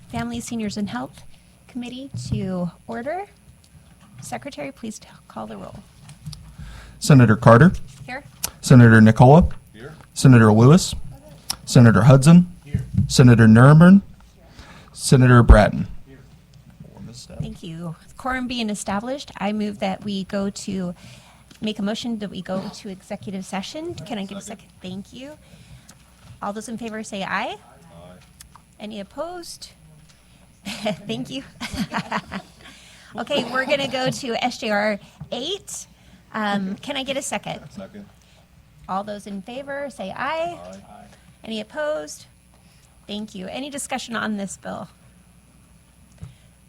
Family, Seniors, and Health Committee to order. Secretary, please call the roll. Senator Carter. Here. Senator Nicola. Here. Senator Lewis. Senator Hudson. Here. Senator Nuremberg. Senator Bratton. Here. Thank you. Quorum being established, I move that we make a motion that we go to executive session. Can I get a second? Thank you. All those in favor say aye. Aye. Any opposed? Thank you. Okay, we're going to go to SJR8. Can I get a second? Second. All those in favor say aye. Aye. Any opposed? Thank you. Any discussion on this bill?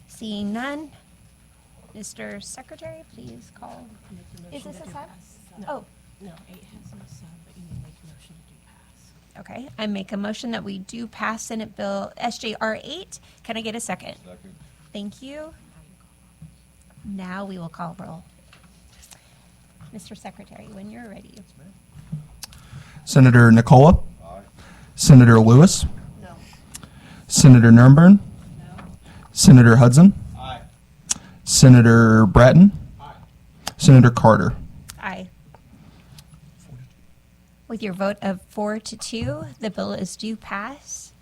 Seeing none, Mr. Secretary, please call. Is this a sub? Oh, No, 8 has no sub, but you need to make a motion to do pass. okay. I make a motion that we do pass Senate Bill SJR8. Can I get a second? Second. Thank you. Now we will call roll. Mr. Secretary, when you're ready. Senator Nicola. Aye. Senator Lewis. No. Senator Nuremberg. No. Senator Hudson. Aye. Senator Bratton. Aye. Senator Carter. Aye. With your vote of 4-2, the bill is due pass.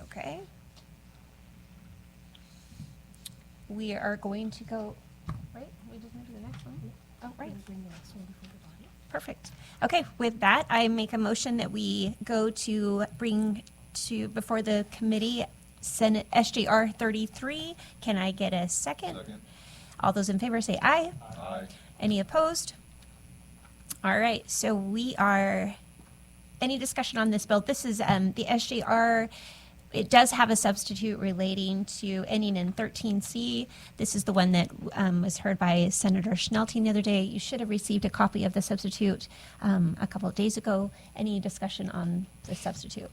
Okay. We are going to go, right? We just move to the next one? Oh, right. Bring the next one before the body. Perfect. Okay, with that, I make a motion that we go to bring to before the committee Senate SJR33. Can I get a second? Second. All those in favor say aye. Aye. Any opposed? All right, so any discussion on this bill? This is the SJR. It does have a substitute relating to ending in 13C. This is the one that was heard by Senator Schnelting the other day. You should have received a copy of the substitute a couple of days ago. Any discussion on the substitute?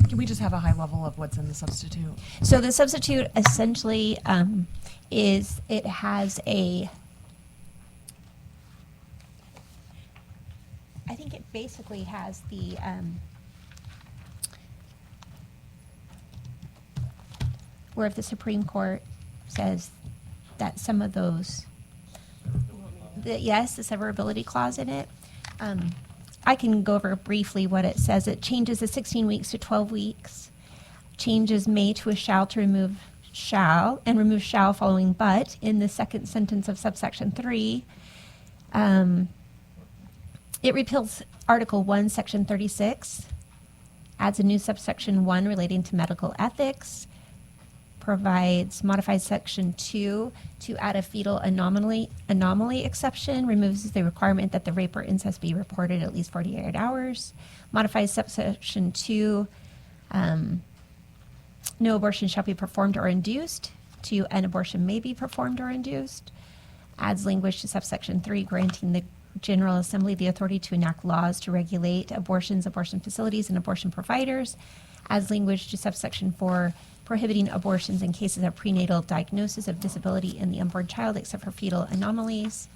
Can we just have a high level of what's in the substitute? So the substitute essentially is it has I think it basically has the where if the Supreme Court says that some of those, yes, the severability clause in it. I can go over briefly what it says. It changes the 16 weeks to 12 weeks, changes may to a shall to remove shall, and remove shall following but in the second sentence of subsection 3. It repeals Article 1, Section 36, adds a new subsection 1 relating to medical ethics, modifies Section 2 to add a fetal anomaly exception, removes the requirement that the rape or incest be reported at least 48 hours, modifies subsection 2, no abortion shall be performed or induced, to an abortion may be performed or induced, adds language to subsection 3 granting the General Assembly the authority to enact laws to regulate abortions, abortion facilities, and abortion providers, adds language to subsection 4 prohibiting abortions in cases of prenatal diagnosis of disability in the unborn child except for fetal anomalies,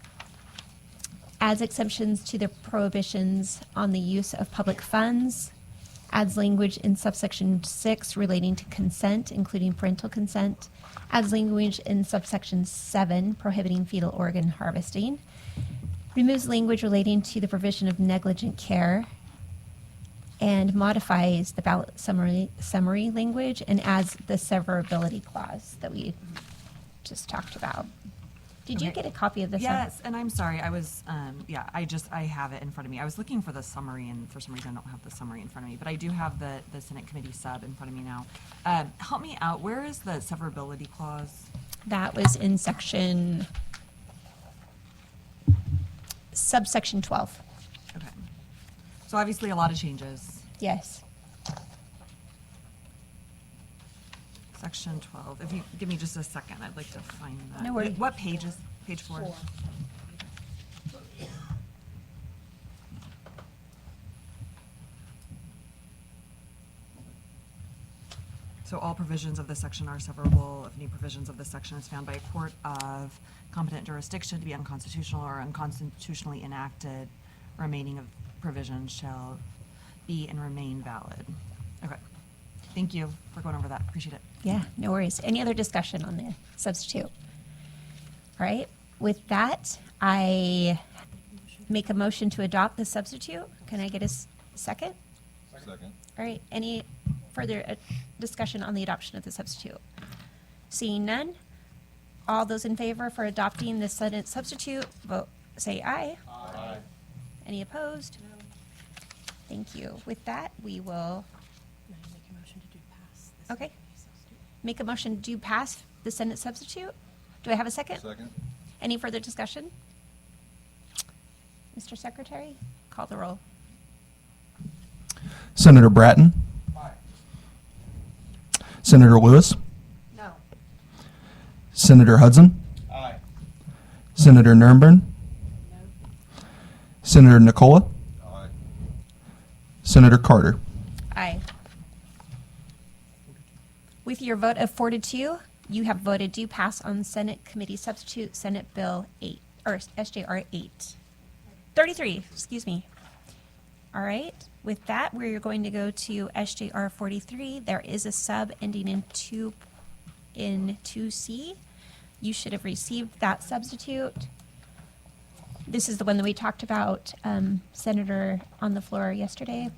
adds exemptions to the prohibitions on the use of public funds, adds language in subsection 6 relating to consent, including parental consent, adds language in subsection 7 prohibiting fetal organ harvesting, removes language relating to the provision of negligent care, and modifies the ballot summary language and adds the severability clause that we just talked about. Did you Okay. get a copy of this? Yes, and I'm sorry, I was, I have it in front of me. I was looking for the summary, and for some reason I don't have the summary in front of me, but I do have the Senate Committee sub in front of me now. Help me out, where is the severability clause? That was in subsection 12. Okay. So obviously a lot of changes. Yes. Section 12. If you give me just a second, I'd like to find that. No worries. What page is, page 4? So all provisions of this section are severable if any provisions of this section is found by a court of competent jurisdiction to be unconstitutional or unconstitutionally enacted. Remaining of provisions shall be and remain valid. Okay. Thank you for going over that. Appreciate it. Yeah, no worries. Any other discussion on the substitute? All right, with that, I make a motion to adopt the substitute. Can I get a second? Second. All right, any further discussion on the adoption of the substitute? Seeing none, all those in favor for adopting the sudden substitute, vote, say aye. Aye. Any opposed? Thank you. With that, we will Now you make a motion to do pass. this Okay. committee substitute. make a motion to pass the Senate substitute. Do I have a second? Second. Any further discussion? Mr. Secretary, call the roll. Senator Bratton. Aye. Senator Lewis. No. Senator Hudson. Aye. Senator Nurnberg. No. Senator Nicola. Aye. Senator Carter. Aye. With your vote of 4 to 2, you have voted to pass on Senate Committee Substitute Senate Bill 8, or SJR8. 33, excuse me. All right, with that, we're going to go to SJR43. There is a sub ending in 2C. You should have received that substitute. This is the one that we talked about, Senator, on the floor yesterday.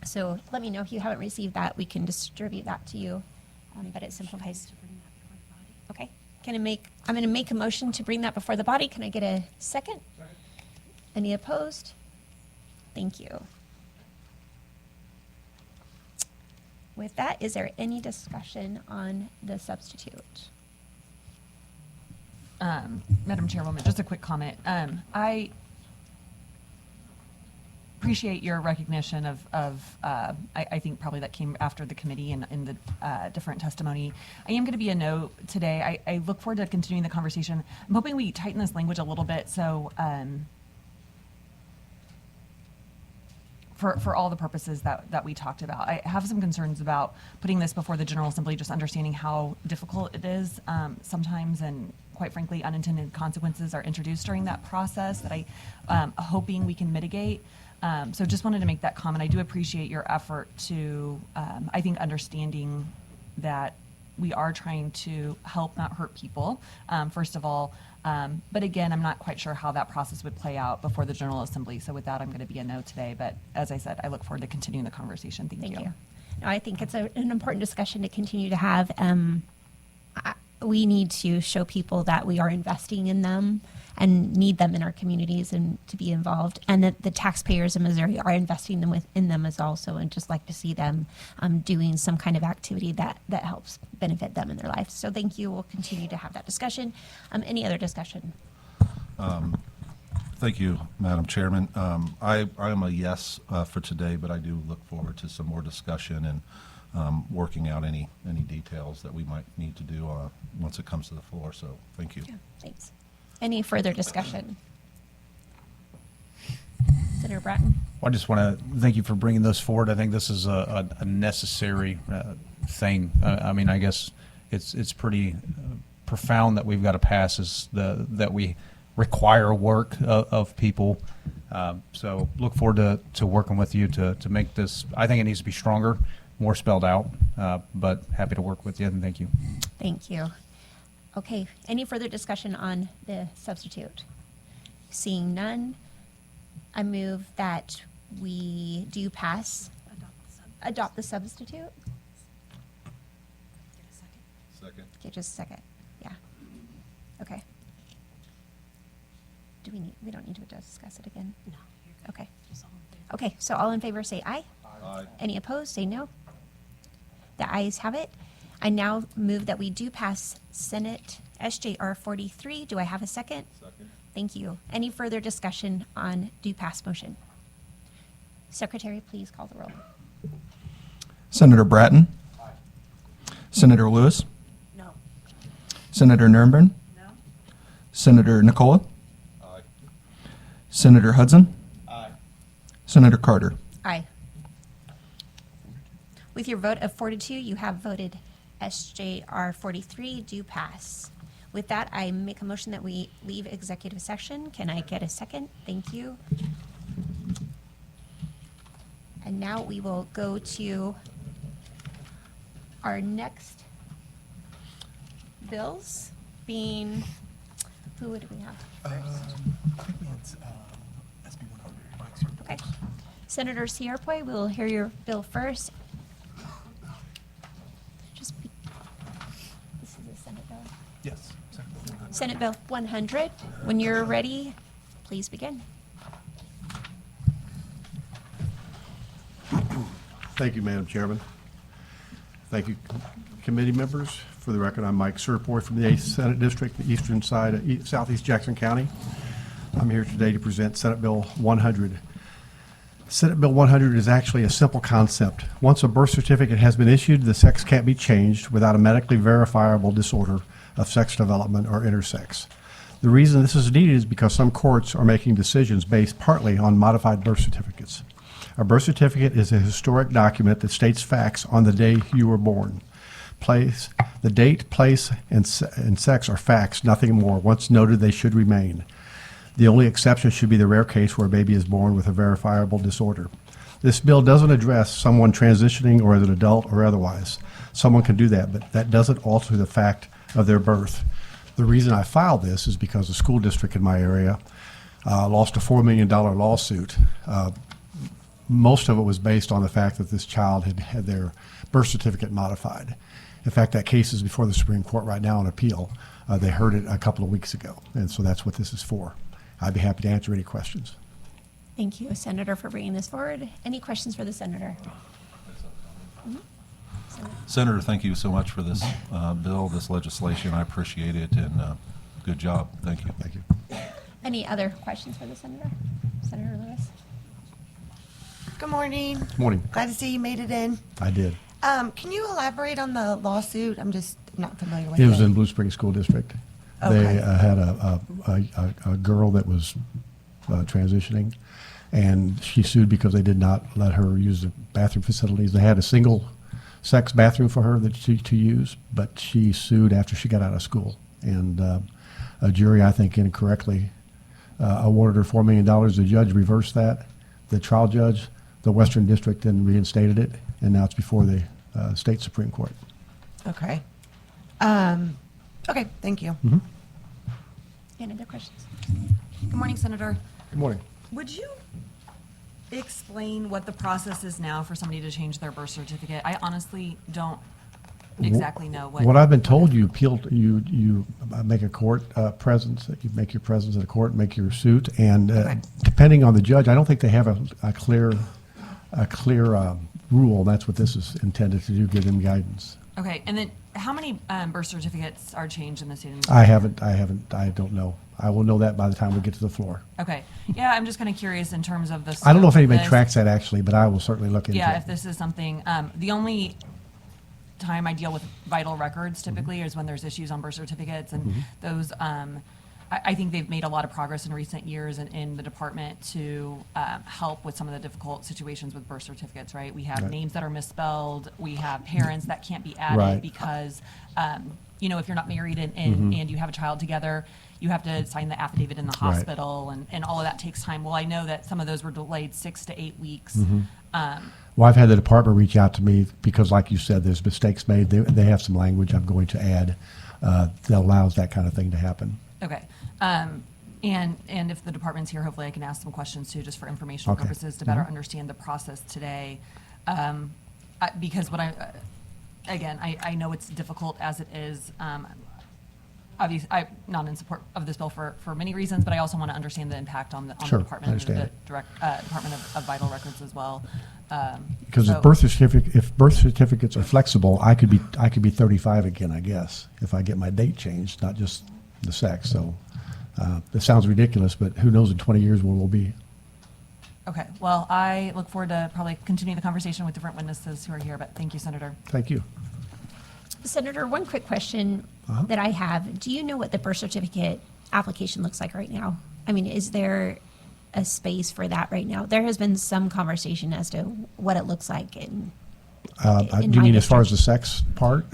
So let me know if you haven't received that. We can distribute that to you, but it simplifies. To bring that before the body. Okay. I'm going to make a motion to bring that before the body. Can I get a second? Any opposed? Thank you. With that, is there any discussion on the substitute? Madam Chairwoman, just a quick comment. I appreciate your recognition of I think probably that came after the committee and in the different testimony. I am going to be a no today. I look forward to continuing the conversation. I'm hoping we tighten this language a little bit so for all the purposes that we talked about. I have some concerns about putting this before the General Assembly, just understanding how difficult it is sometimes, and quite frankly, unintended consequences are introduced during that process that I'm hoping we can mitigate. So just wanted to make that comment. I do appreciate your effort to, I think, understanding that we are trying to help, not hurt people, first of all. But again, I'm not quite sure how that process would play out before the General Assembly. So with that, I'm going to be a no today. But as I said, I look forward to continuing the conversation. Thank you. No, I think it's an important discussion to continue to have. We need to show people that we are investing in them and need them in our communities and to be involved, and that the taxpayers in Missouri are investing in them as also, and just like to see them doing some kind of activity that helps benefit them in their life. So thank you. We'll continue to have that discussion. Any other discussion? Thank you, Madam Chairman. I am a yes for today, but I do look forward to some more discussion and working out any details that we might need to do once it comes to the floor. So thank you. Yeah, thanks. Any further discussion? Senator Bratton? Well, I just want to thank you for bringing this forward. I think this is a necessary thing. I mean, I guess it's pretty profound that we've got to pass that we require work of people. So look forward to working with you to make this. I think it needs to be stronger, more spelled out, but happy to work with you, and thank you. Thank you. Okay, any further discussion on the substitute? Seeing none, I move that we do pass, adopt the substitute. Get a second. Second. Okay, just a second. Yeah. Okay. We don't need to discuss it again? No, you're good. Okay. Just all in favor. Okay, so all in favor say aye. Aye. Any opposed, say no. The ayes have it. I now move that we do pass Senate SJR43. Do I have a second? Second. Thank you. Any further discussion on do pass motion? Secretary, please call the roll. Senator Bratton. Senator Lewis. No. Senator Nurnberg. No. Senator Nicola. Aye. Senator Hudson. Aye. Senator Carter. Aye. With your vote of 4 to 2, you have voted SJR43 do pass. With that, I make a motion that we leave executive session. Can I get a second? Thank you. now we will go to our next bills, being, who would we have first? I think we had SB100. Okay. Senator Cierpiot, we will hear your bill first. This is a Senate bill. Yes. Senate Bill 100. When you're ready, please begin. Thank you, Madam Chairman. Thank you, committee members. For the record, I'm Mike Cierpiot from the 8th Senate District, the eastern side of Southeast Jackson County. I'm here today to present Senate Bill 100. Senate Bill 100 is actually a simple concept. Once a birth certificate has been issued, the sex can't be changed without a medically verifiable disorder of sex development or intersex. The reason this is needed is because some courts are making decisions based partly on modified birth certificates. A birth certificate is a historic document that states facts on the day you were born. The date, place, and sex are facts, nothing more. Once noted, they should remain. The only exception should be the rare case where a baby is born with a verifiable disorder. This bill doesn't address someone transitioning or as an adult or otherwise. Someone can do that, but that doesn't alter the fact of their birth. The reason I filed this is because the school district in my area lost a $4 million lawsuit. Most of it was based on the fact that this child had had their birth certificate modified. In fact, that case is before the Supreme Court right now on appeal. They heard it a couple of weeks ago, and so that's what this is for. I'd be happy to answer any questions. Thank you, Senator, for bringing this forward. Any questions for the senator? Senator, thank you so much for this bill, this legislation. I appreciate it, and good job. Thank you. Thank you. Any other questions for the senator? Senator Lewis? Good morning. Morning. Glad to see you made it in. I did. Can you elaborate on the lawsuit? I'm just not familiar with It it. was in Blue Springs School District. Okay. They had a girl that was transitioning, and she sued because they did not let her use the bathroom facilities. They had a single-sex bathroom for her to use, but she sued after she got out of school. And a jury, I think, incorrectly awarded her $4 million. The judge reversed that. The trial judge, the Western District, then reinstated it, and now it's before the state Supreme Court. Okay. Okay, thank you. Any other questions? Good morning, Senator. Good morning. Would you explain what the process is now for somebody to change their birth certificate? I honestly don't exactly know what. What I've been told, you appeal, you make a court presence. You make your presence in a court, make your suit, and Okay. depending on the judge, I don't think they have a clear rule. That's what this is intended to do, give them guidance. Okay, and then how many birth certificates are changed in the state of Missouri? I don't know. I will know that by the time we get to the floor. Okay, yeah, I'm just kind of curious in terms of the. I don't know if scope of anybody this. tracks that actually, but I will certainly look into Yeah, it. if this is something, the only time I deal with vital records typically is when there's issues on birth certificates, and those, I think they've made a lot of progress in recent years in the department to help with some of the difficult situations with birth certificates, right? We have Right. names that are misspelled, we have parents that can't be added Right. because, if you're not married and you have a child together, you have to sign the affidavit in the Right. hospital, and all of that takes time. Well, I know that some of those were delayed 6 to 8 weeks. Well, I've had the department reach out to me because, like you said, there's mistakes made. They have some language I'm going to add that allows that kind of thing to happen. Okay. And if the department's here, hopefully I can ask some questions too, just for informational Okay. purposes to better understand the process today. Because what I know it's difficult as it is. Obviously, I'm not in support of this bill for many reasons, but I also want to understand the impact on the Sure, department, I and the understand. Department of Vital Records as well. Because so- if birth certificates are flexible, I could be 35 again, I guess, if I get my date changed, not just the sex. So this sounds ridiculous, but who knows in 20 years where we'll be. Okay. Well, I look forward to probably continuing the conversation with different witnesses who are here. But thank you, Senator. Thank you. Senator, one quick question that I have. Do you know what the birth certificate application looks like right now? I mean, is there a space for that right now? There has been some conversation as to what it looks like in Do you mean as far as the sex part?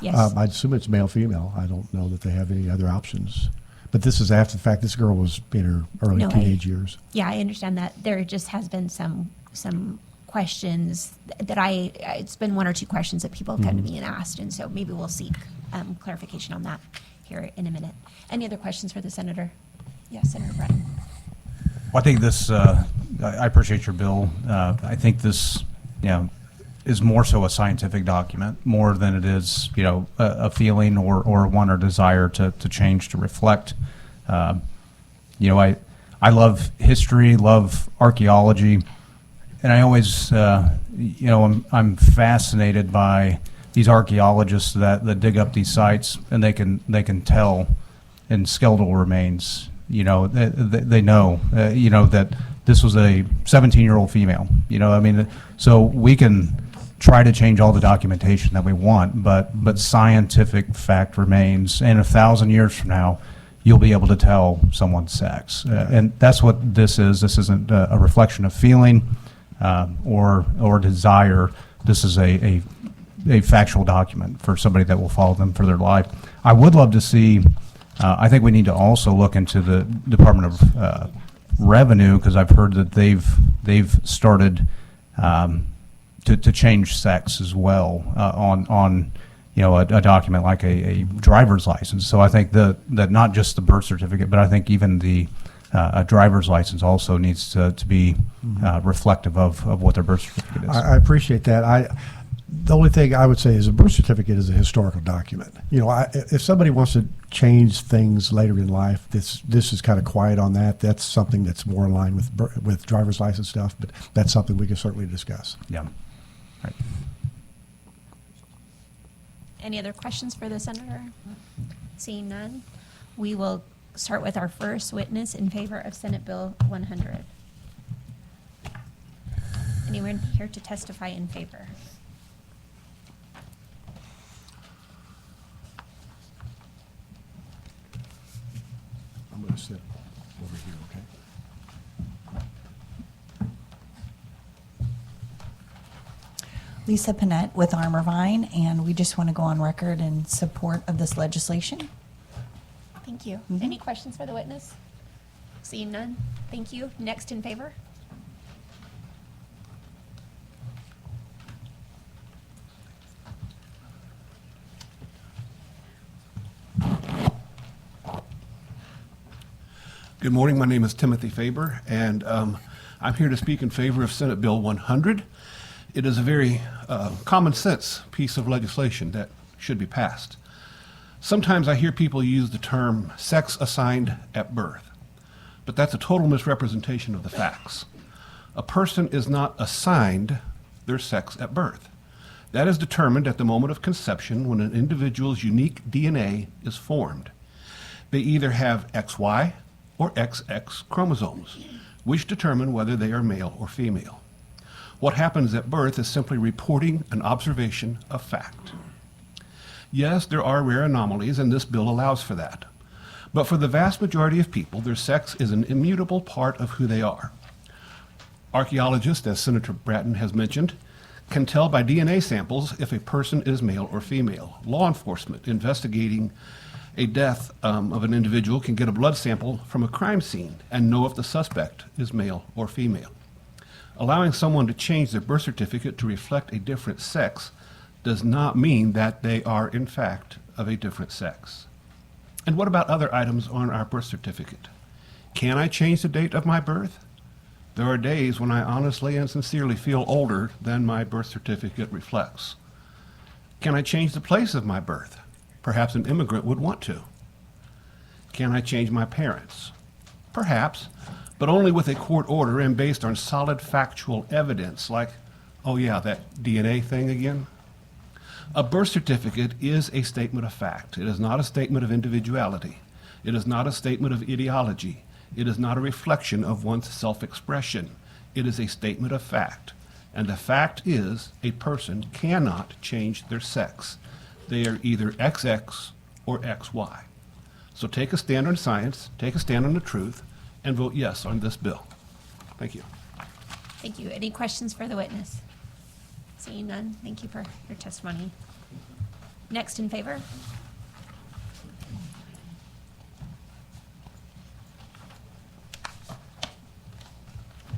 yes. I'd assume it's male, female. I don't know that they have any other options. But this is after the fact. This girl was in her early No, teenage years. Yeah, I understand that. There just has been some questions that it's been one or two questions that people have come to me and asked, and so maybe we'll seek clarification on that here in a minute. Any other questions for the senator? Yes, Senator Bratton. Well, I think this, I appreciate your bill. I think this, is more so a scientific document, more than it is, a feeling or one or desire to change, to reflect. I love history, love archaeology, and I always, I'm fascinated by these archaeologists that dig up these sites, and they can tell in skeletal remains, they know, that this was a 17-year-old female. So we can try to change all the documentation that we want, but scientific fact remains, and 1,000 years from now, you'll be able to tell someone's sex. And that's what this is. This isn't a reflection of feeling or desire. This is a factual document for somebody that will follow them for their life. I would love to see, I think we need to also look into the Department of Revenue, because I've heard that they've started to change sex as well on a document like a driver's license. So I think that not just the birth certificate, but I think even a driver's license also needs to be reflective of what their birth certificate is. I appreciate that. The only thing I would say is a birth certificate is a historical document. If somebody wants to change things later in life, this is kind of quiet on that. That's something that's more in line with driver's license stuff, but that's something we can certainly discuss. Yeah. Right. Any other questions for the senator? Seeing none, we will start with our first witness in favor of Senate Bill 100. Anyone here to testify in favor? I'm going to sit over here, okay? Lisa Panett with Armorvine, and we just want to go on record in support of this legislation. Thank you. Any questions for the witness? Seeing none, thank you. Next in favor? Good morning. My name is Timothy Faber, and I'm here to speak in favor of Senate Bill 100. It is a very common sense piece of legislation that should be passed. Sometimes I hear people use the term sex assigned at birth, but that's a total misrepresentation of the facts. A person is not assigned their sex at birth. That is determined at the moment of conception when an individual's unique DNA is formed. They either have XY or XX chromosomes, which determine whether they are male or female. What happens at birth is simply reporting an observation of fact. Yes, there are rare anomalies, and this bill allows for that. But for the vast majority of people, their sex is an immutable part of who they are. Archaeologists, as Senator Bratton has mentioned, can tell by DNA samples if a person is male or female. Law enforcement investigating a death of an individual can get a blood sample from a crime scene and know if the suspect is male or female. Allowing someone to change their birth certificate to reflect a different sex does not mean that they are, in fact, of a different sex. And what about other items on our birth certificate? Can I change the date of my birth? There are days when I honestly and sincerely feel older than my birth certificate reflects. Can I change the place of my birth? Perhaps an immigrant would want to. Can I change my parents? Perhaps, but only with a court order and based on solid factual evidence like, oh yeah, that DNA thing again. A birth certificate is a statement of fact. It is not a statement of individuality. It is not a statement of ideology. It is not a reflection of one's self-expression. It is a statement of fact. And the fact is a person cannot change their sex. They are either XX or XY. So take a stand on science, take a stand on the truth, and vote yes on this bill. Thank you. Thank you. Any questions for the witness? Seeing none, thank you for your testimony. Next in favor?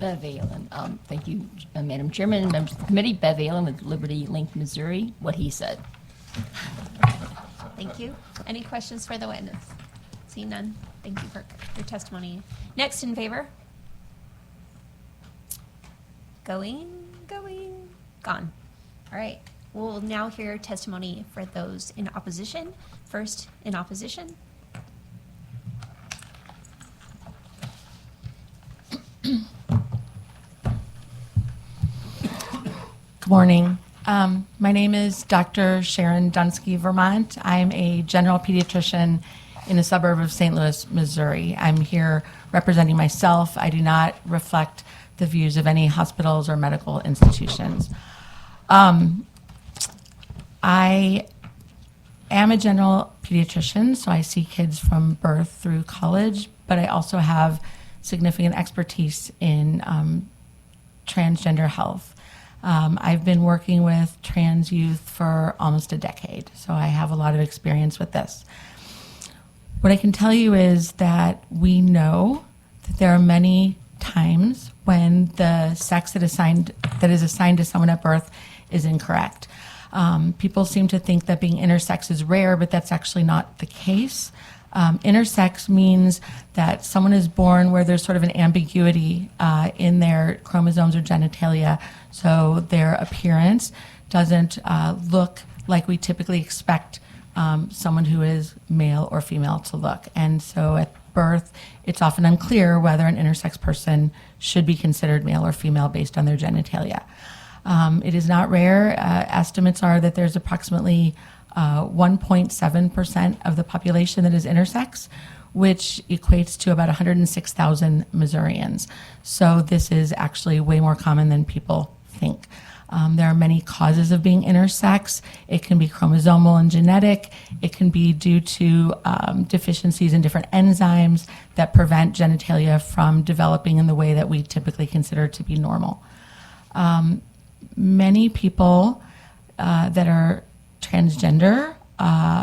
Bev Allen. Thank you, Madam Chairman, members of the committee. Bev Allen with Liberty Link, Missouri. What he said. Thank you. Any questions for the witness? Seeing none. Thank you for your testimony. Next in favor? Gone. All right. We'll now hear testimony for those in opposition. First, in opposition. Good morning. My name is Dr. Sharon Dunsky Vermont. I'm a general pediatrician in a suburb of St. Louis, Missouri. I'm here representing myself. I do not reflect the views of any hospitals or medical institutions. I am a general pediatrician, so I see kids from birth through college, but I also have significant expertise in transgender health. I've been working with trans youth for almost a decade, so I have a lot of experience with this. What I can tell you is that we know that there are many times when the sex that is assigned to someone at birth is incorrect. People seem to think that being intersex is rare, but that's actually not the case. Intersex means that someone is born where there's sort of an ambiguity in their chromosomes or genitalia, so their appearance doesn't look like we typically expect someone who is male or female to look. And so at birth, it's often unclear whether an intersex person should be considered male or female based on their genitalia. It is not rare. Estimates are that there's approximately 1.7% of the population that is intersex, which equates to about 106,000 Missourians. So this is actually way more common than people think. There are many causes of being intersex. It can be chromosomal and genetic. It can be due to deficiencies in different enzymes that prevent genitalia from developing in the way that we typically consider to be normal. Many people that are transgender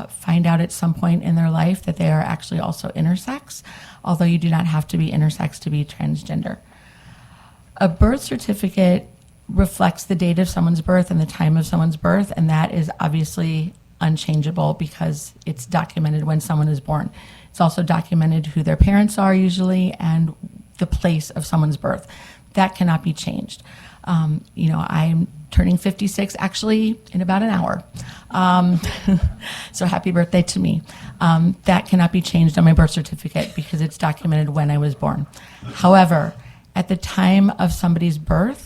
find out at some point in their life that they are actually also intersex, although you do not have to be intersex to be transgender. A birth certificate reflects the date of someone's birth and the time of someone's birth, and that is obviously unchangeable because it's documented when someone is born. It's also documented who their parents are usually and the place of someone's birth. That cannot be changed. I'm turning 56 actually in about an hour. So happy birthday to me. That cannot be changed on my birth certificate because it's documented when I was born. However, at the time of somebody's birth,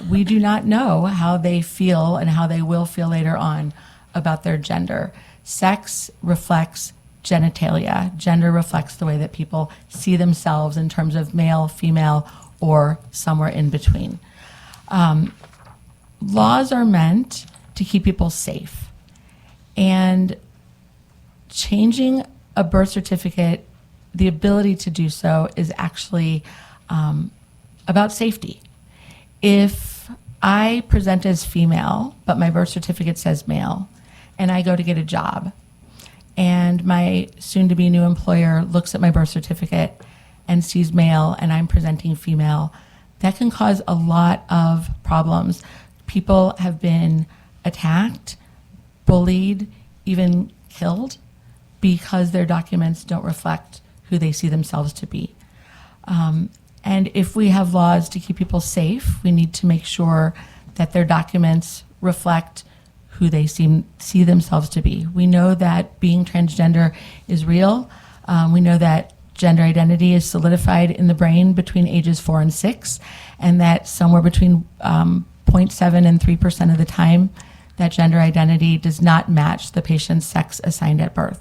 we do not know how they feel and how they will feel later on about their gender. Sex reflects genitalia. Gender reflects the way that people see themselves in terms of male, female, or somewhere in between. Laws are meant to keep people safe. And changing a birth certificate, the ability to do so is actually about safety. If I present as female, but my birth certificate says male, and I go to get a job, and my soon-to-be new employer looks at my birth certificate and sees male, and I'm presenting female, that can cause a lot of problems. People have been attacked, bullied, even killed because their documents don't reflect who they see themselves to be. And if we have laws to keep people safe, we need to make sure that their documents reflect who they see themselves to be. We know that being transgender is real. We know that gender identity is solidified in the brain between ages 4 and 6, and that somewhere between 0.7 and 3% of the time, that gender identity does not match the patient's sex assigned at birth.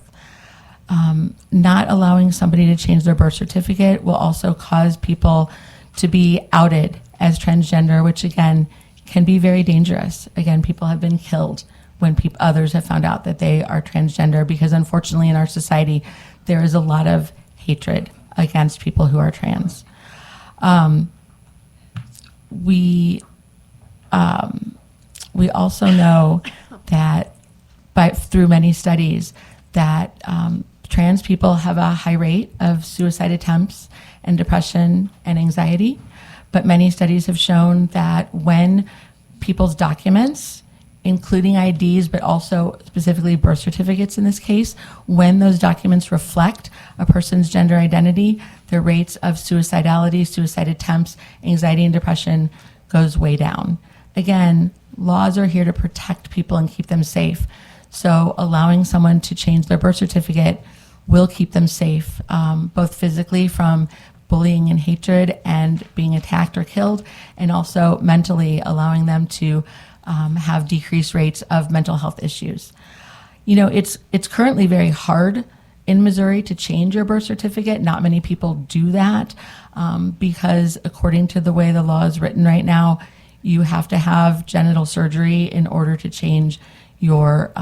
Not allowing somebody to change their birth certificate will also cause people to be outed as transgender, which again can be very dangerous. Again, people have been killed when others have found out that they are transgender because unfortunately in our society there is a lot of hatred against people who are trans. We also know that through many studies that trans people have a high rate of suicide attempts and depression and anxiety. but many studies have shown that when people's documents, including IDs, but also specifically birth certificates in this case, when those documents reflect a person's gender identity, the rates of suicidality, suicide attempts, anxiety, and depression goes way down. Again, laws are here to protect people and keep them safe. So allowing someone to change their birth certificate will keep them safe, both physically from bullying and hatred and being attacked or killed, and also mentally allowing them to have decreased rates of mental health issues. You know, it's currently very hard in Missouri to change your birth certificate. Not many people do that because according to the way the law is written right now, you have to have genital surgery in order to change your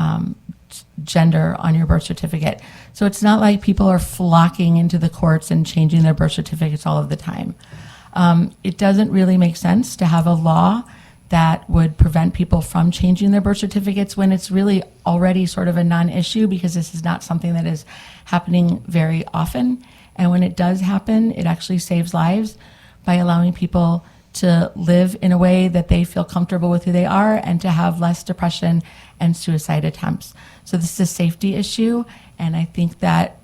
gender on your birth certificate. So it's not like people are flocking into the courts and changing their birth certificates all of the time. It doesn't really make sense to have a law that would prevent people from changing their birth certificates when it's really already sort of a non-issue, because this is not something that is happening very often. And when it does happen, it actually saves lives by allowing people to live in a way that they feel comfortable with who they are and to have less depression and suicide attempts. So this is a safety issue, and I think that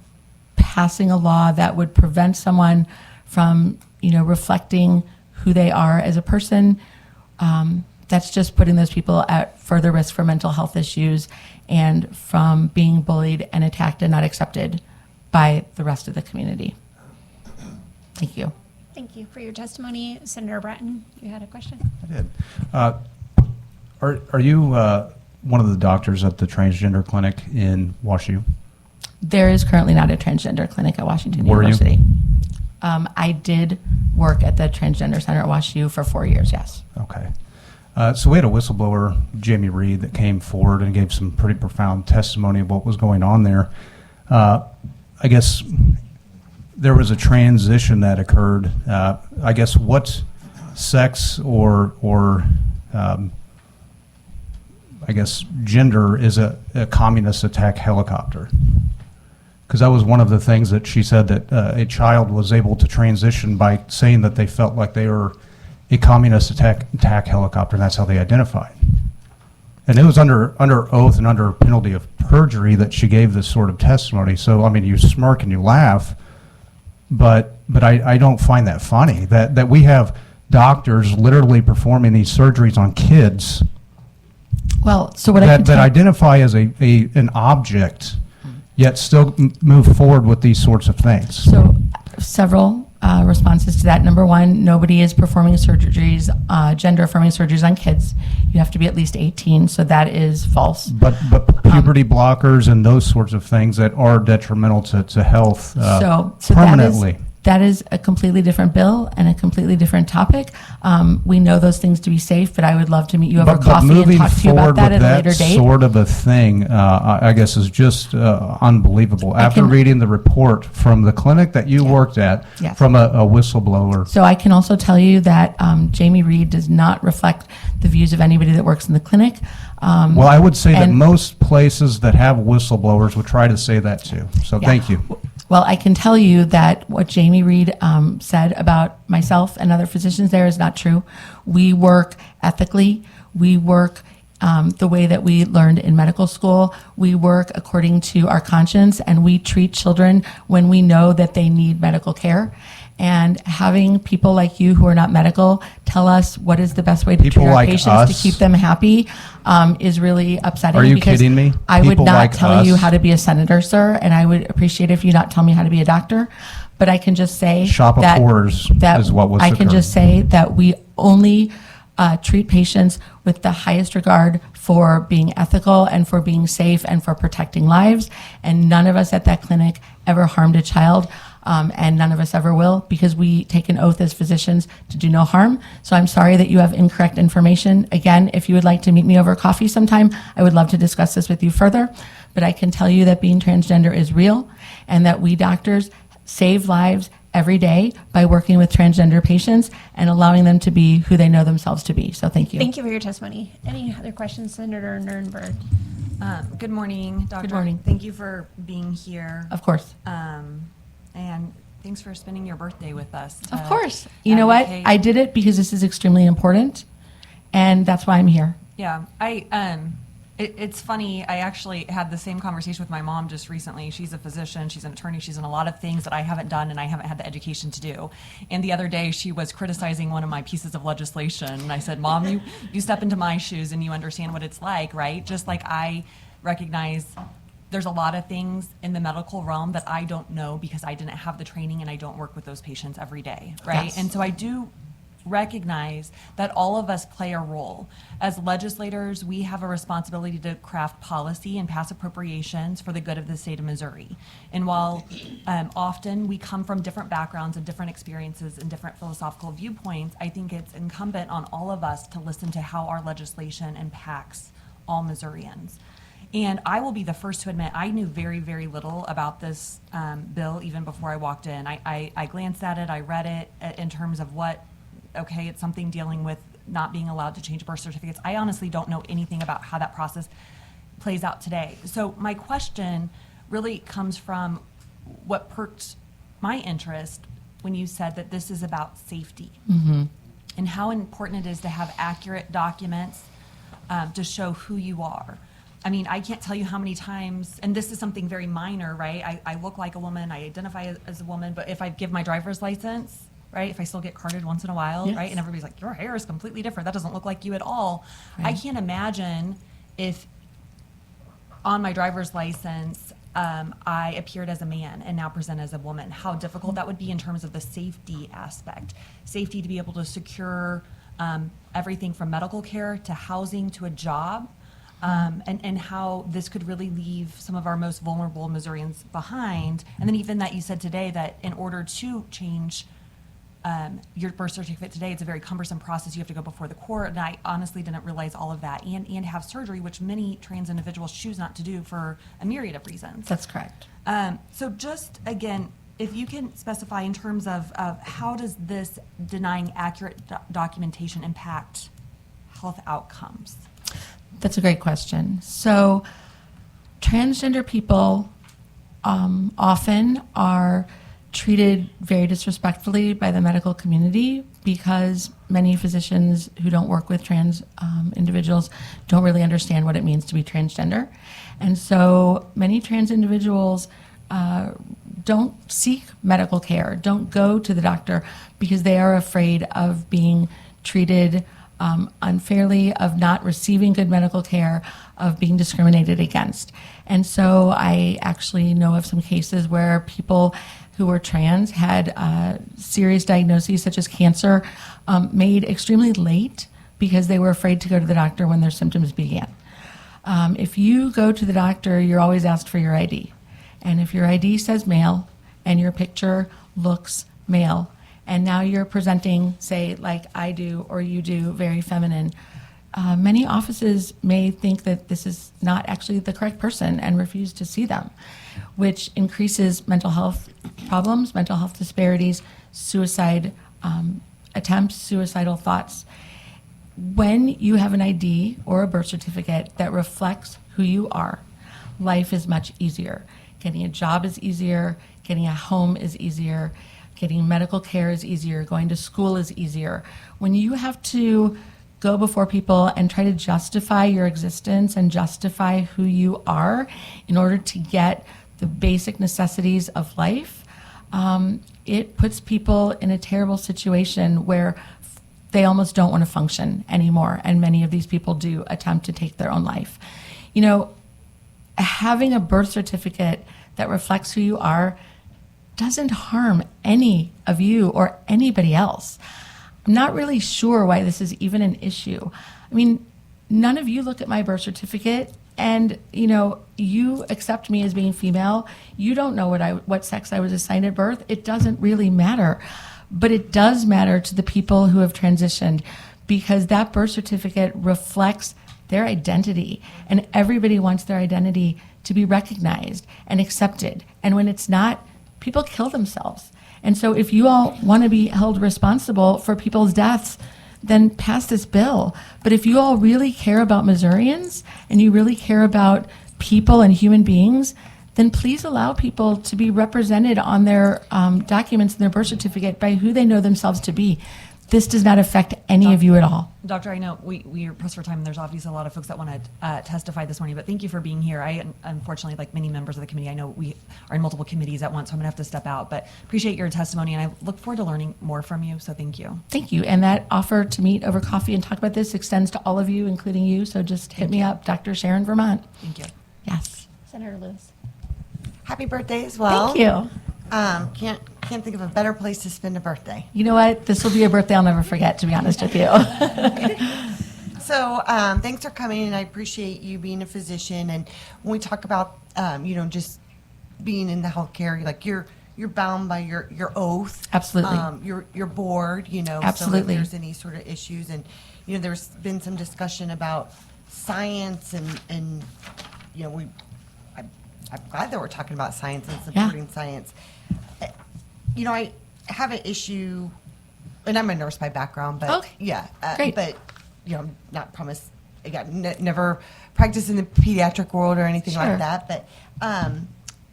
passing a law that would prevent someone from, reflecting who they are as a person, that's just putting those people at further risk for mental health issues and from being bullied and attacked and not accepted by the rest of the community. Thank you. Thank you for your testimony. Senator Bratton, you had a question? I did. Are you one of the doctors at the transgender clinic in WashU? There is currently not a transgender clinic at Washington Were you? University. I did work at the Transgender Center at WashU for 4 years, yes. Okay. So we had a whistleblower, Jamie Reed, that came forward and gave some pretty profound testimony of what was going on there. I guess there was a transition that occurred. I guess what sex or I guess gender is a communist attack helicopter? Because that was one of the things that she said, that a child was able to transition by saying that they felt like they were a communist attack helicopter, and that's how they identified. And it was under oath and under penalty of perjury that she gave this sort of testimony. So, I mean, you smirk and you laugh, but I don't find that funny, that we have doctors literally performing these surgeries on kids Well, so what I that can tell identify as an object, yet still move forward with these sorts of things. So several responses to that. Number one, nobody is performing surgeries, gender-affirming surgeries on kids. You have to be at least 18, so that is false. But puberty blockers and those sorts of things that are detrimental to health So permanently. that is a completely different bill and a completely different topic. We know those things to be safe, but I would love to meet you over But coffee and moving talk to you about forward that with at a later date. sort of a thing, I guess, is just unbelievable. After can- reading the report from the clinic that you worked at, Yes. from a whistleblower. So I can also tell you that Jamie Reed does not reflect the views of anybody that works in the clinic. Well, I would say that and- most places that have whistleblowers would try to say that too. So Yeah. thank you. Well, I can tell you that what Jamie Reed said about myself and other physicians there is not true. We work ethically. We work the way that we learned in medical school. We work according to our conscience, and we treat children when we know that they need medical care. And having people like you who are not medical tell us what is the best way to People treat our like patients us? to keep them happy is really upsetting. Are you because kidding me? I would People not like tell you us? how to be a senator, sir, and I would appreciate if you not tell me how to be a doctor. But I can just say Shop of that, horrors that is what was I can just say that we only treat patients with the highest regard for being ethical and for being safe and for protecting lives. And none of us at that clinic ever harmed a child. And none of us ever will, because we take an oath as physicians to do no harm. So I'm sorry that you have incorrect information. Again, if you would like to meet me over coffee sometime, I would love to discuss this with you further. But I can tell you that being transgender is real, and that we doctors save lives every day by working with transgender patients and allowing them to be who they know themselves to be. So thank you. Thank you for your testimony. Any other questions, Senator Nurnberg? Good morning, Doctor. Good morning. Thank you for being here. Of course. And Thanks for spending your birthday with us. Of course. You know what? advocate. I did it because this is extremely important, and that's why I'm here. Yeah, it's funny. I actually had the same conversation with my mom just recently. She's a physician, she's an attorney, she's in a lot of things that I haven't done and I haven't had the education to do. And the other day she was criticizing one of my pieces of legislation, and I said, Mom, you step into my shoes and you understand what it's like, right? Just like I recognize there's a lot of things in the medical realm that I don't know because I didn't have the training and I don't work with those patients every day, right? Yes. And so I do recognize that all of us play a role. As legislators, we have a responsibility to craft policy and pass appropriations for the good of the state of Missouri. And while often we come from different backgrounds and different experiences and different philosophical viewpoints, I think it's incumbent on all of us to listen to how our legislation impacts all Missourians. And I will be the first to admit I knew very, very little about this bill even before I walked in. I glanced at it, I read it in terms of okay, it's something dealing with not being allowed to change birth certificates. I honestly don't know anything about how that process plays out today. So my question really comes from what perked my interest when you said that this is about safety and how important it is to have accurate documents to show who you are. I mean, I can't tell you how many times, and this is something very minor, right? I look like a woman, I identify as a woman, but if I give my driver's license, right, if I still get carded once in a while, Yes. right, and everybody's like, your hair is completely different, that doesn't look like you at all. I Right. can't imagine if on my driver's license I appeared as a man and now present as a woman, how difficult that would be in terms of the safety aspect. Safety to be able to secure everything from medical care to housing to a job. And how this could really leave some of our most vulnerable Missourians behind. And then even that you said today that in order to change your birth certificate today, it's a very cumbersome process. You have to go before the court. And I honestly didn't realize all of that and have surgery, which many trans individuals choose not to do for a myriad of reasons. That's correct. So just, again, if you can specify in terms of how does this denying accurate documentation impact health outcomes? That's a great question. So, transgender people often are treated very disrespectfully by the medical community because many physicians who don't work with trans individuals don't really understand what it means to be transgender. And so, many trans individuals don't seek medical care, don't go to the doctor because they are afraid of being treated unfairly, of not receiving good medical care, of being discriminated against. And so I actually know of some cases where people who were trans had serious diagnoses such as cancer made extremely late because they were afraid to go to the doctor when their symptoms began. If you go to the doctor, you're always asked for your ID. And if your ID says male and your picture looks male, and now you're presenting, say, like I do or you do, very feminine, many offices may think that this is not actually the correct person and refuse to see them, which increases mental health problems, mental health disparities, suicide attempts, suicidal thoughts. When you have an ID or a birth certificate that reflects who you are, life is much easier. Getting a job is easier, getting a home is easier, getting medical care is easier, going to school is easier. When you have to go before people and try to justify your existence and justify who you are in order to get the basic necessities of life, it puts people in a terrible situation where they almost don't want to function anymore. And many of these people do attempt to take their own life. You know, having a birth certificate that reflects who you are doesn't harm any of you or anybody else. I'm not really sure why this is even an issue. I mean, none of you look at my birth certificate and, you know, you accept me as being female. You don't know what sex I was assigned at birth. It doesn't really matter. But it does matter to the people who have transitioned because that birth certificate reflects their identity, and everybody wants their identity to be recognized and accepted. And when it's not, people kill themselves. And so if you all want to be held responsible for people's deaths, then pass this bill. But if you all really care about Missourians and you really care about people and human beings, then please allow people to be represented on their documents and their birth certificate by who they know themselves to be. This does not affect any of you at all. Doctor, I know we are pressed for time, and there's obviously a lot of folks that want to testify this morning, but thank you for being here. I, unfortunately, like many members of the committee, I know we are in multiple committees at once, so I'm going to have to step out, but appreciate your testimony, and I look forward to learning more from you, so thank you. Thank you. And that offer to meet over coffee and talk about this extends to all of you, including you. So just hit me up, Dr. Sharon Vermont. Thank you. Yes. Senator Lewis. Happy birthday as well. Thank you. Can't think of a better place to spend a birthday. You know what? This will be a birthday I'll never forget, to be honest with you. So thanks for coming, and I appreciate you being a physician. And when we talk about just being in the healthcare, like you're bound by your oath. Absolutely. Your board. Absolutely. So if there's any sort of issues, and there's been some discussion about science, and I'm glad that we're talking about science and supporting science. I have an issue, and I'm a nurse by background, but Okay. Great. but not promised. Again, never practiced in the pediatric world or anything Sure. like that. But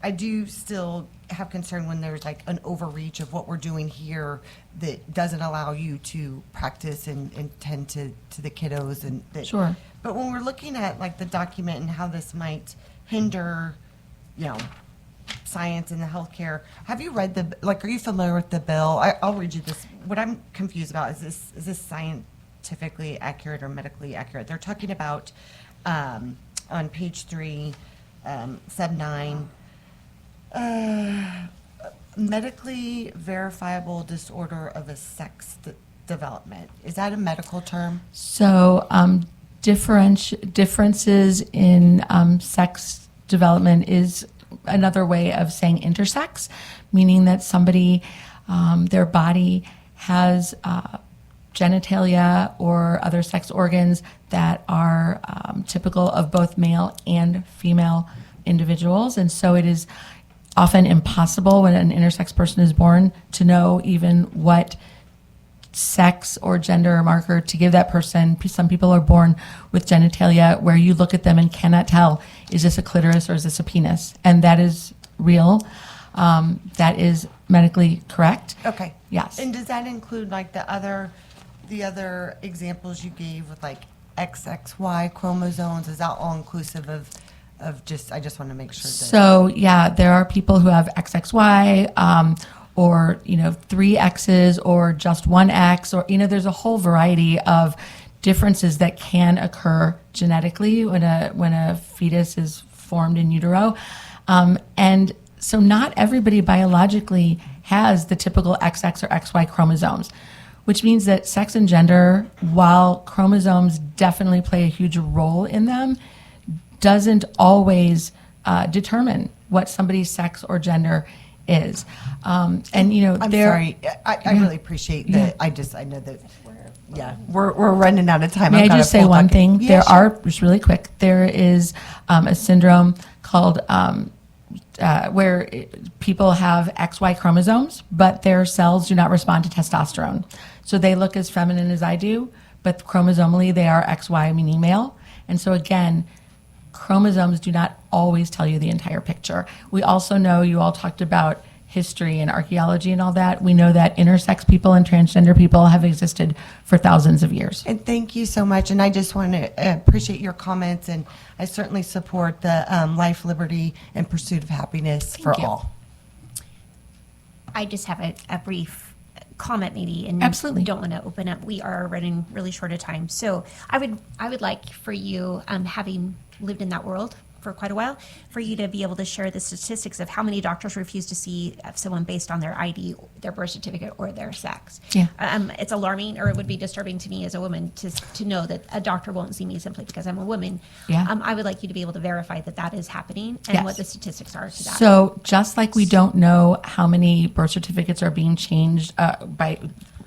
I do still have concern when there's like an overreach of what we're doing here that doesn't allow you to practice and tend to the kiddos and that. Sure. But when we're looking at like the document and how this might hinder, science in the healthcare, have you read are you familiar with the bill? I'll read you this. What I'm confused about is this scientifically accurate or medically accurate? They're talking about on page 3, sub 9, medically verifiable disorder of a sex development. Is that a medical term? So differences in sex development is another way of saying intersex, meaning that somebody, their body has genitalia or other sex organs that are typical of both male and female individuals. And so it is often impossible when an intersex person is born to know even what sex or gender marker to give that person. Some people are born with genitalia where you look at them and cannot tell, is this a clitoris or is this a penis? And that is real. That is medically correct. Okay. Yes. And does that include like the other examples you gave with like XXY chromosomes? Is that all inclusive of just, I just want to make sure that. So yeah, there are people who have XXY, or 3 X's or just 1 X, or there's a whole variety of differences that can occur genetically when a fetus is formed in utero, and so not everybody biologically has the typical XX or XY chromosomes, which means that sex and gender, while chromosomes definitely play a huge role in them, doesn't always determine what somebody's sex or gender is. And I'm sorry. I really appreciate that. I know that. Yeah, we're running out of time. May I just say one thing? Just really quick, there is a syndrome called where people have XY chromosomes, but their cells do not respond to testosterone. So they look as feminine as I do, but chromosomally they are XY, meaning male. And so again, chromosomes do not always tell you the entire picture. We also know, you all talked about history and archaeology and all that. We know that intersex people and transgender people have existed for thousands of years. And thank you so much. And I just want to appreciate your comments, and I certainly support the life, liberty, and pursuit of happiness for all. I just have a brief comment maybe, and Absolutely. don't want to open up. We are running really short of time. So I would like for you, having lived in that world for quite a while, for you to be able to share the statistics of how many doctors refuse to see someone based on their ID, their birth certificate, or their sex. Yeah. It's alarming, or it would be disturbing to me as a woman to know that a doctor won't see me simply because I'm a woman. Yeah. I would like you to be able to verify that is happening and Yes. what the statistics are to that. So just like we don't know how many birth certificates are being changed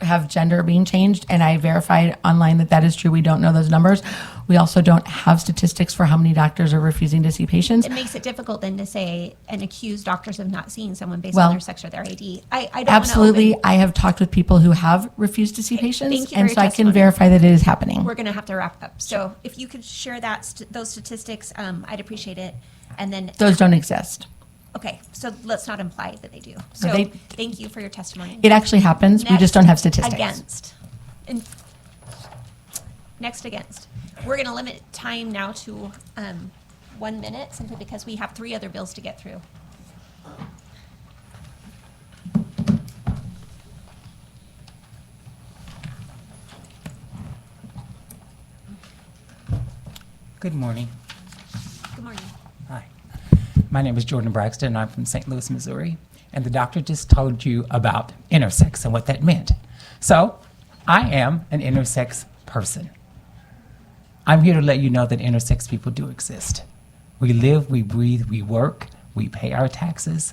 have gender being changed, and I verified online that is true. We don't know those numbers. We also don't have statistics for how many doctors are refusing to see patients. It makes it difficult then to say and accuse doctors of not seeing someone based Well, on their sex or their ID. I don't Absolutely. wanna open, I have talked with people who have refused to see patients, thank you and for so your I can testimony. verify that it is happening. we're going to have to wrap up. So if you could share those statistics, I'd appreciate it. And then Those don't exist. Okay, so let's not imply that they do. So they- thank you for your testimony. It actually happens. We just don't have statistics. Against. And next against. We're going to limit time now to 1 minute simply because we have 3 other bills to get through. Good morning. Good morning. Hi. My name is Jordan Braxton, and I'm from St. Louis, Missouri. And the doctor just told you about intersex and what that meant. So, I am an intersex person. I'm here to let you know that intersex people do exist. We live, we breathe, we work, we pay our taxes,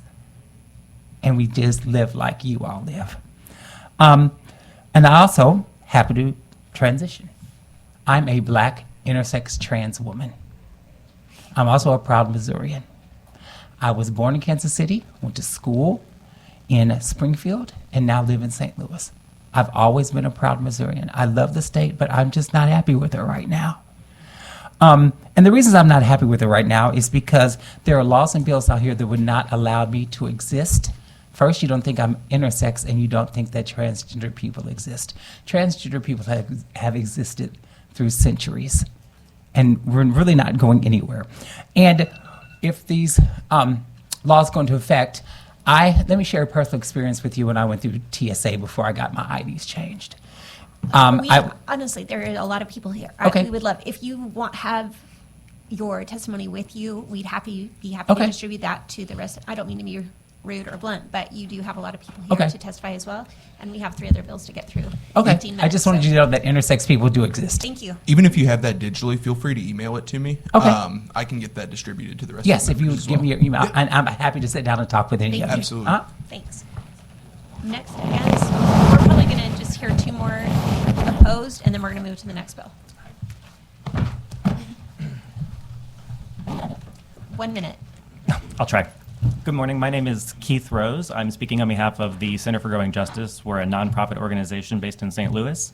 and we just live like you all live. And I also happen to transition. I'm a black intersex trans woman. I'm also a proud Missourian. I was born in Kansas City, went to school in Springfield, and now live in St. Louis. I've always been a proud Missourian. I love the state, but I'm just not happy with it right now. And the reasons I'm not happy with it right now is because there are laws and bills out here that would not allow me to exist. First, you don't think I'm intersex, and you don't think that transgender people exist. Transgender people have existed through centuries, and we're really not going anywhere. And if these laws go into effect, let me share a personal experience with you when I went through TSA before I got my IDs changed. Honestly, there are a lot of people here. Okay. We would love, if you have your testimony with you, we'd be happy Okay. to distribute that to the rest. I don't mean to be rude or blunt, but you do have a lot of people here Okay. to testify as well, and we have 3 other bills to get through. Okay, 15 minutes, I just wanted so- you to know that intersex people do exist. Thank you. Even if you have that digitally, feel free to email it to me. Okay. I can get that distributed to the rest Yes, of if the you members as give me well. your email, and I'm happy to sit down and talk with any Thank of you. you. Absolutely. Thanks. Next against, we're probably going to just hear 2 more opposed, and then we're going to move to the next bill. 1 minute. I'll try. Good morning. My name is Keith Rose. I'm speaking on behalf of the Center for Growing Justice. We're a nonprofit organization based in St. Louis.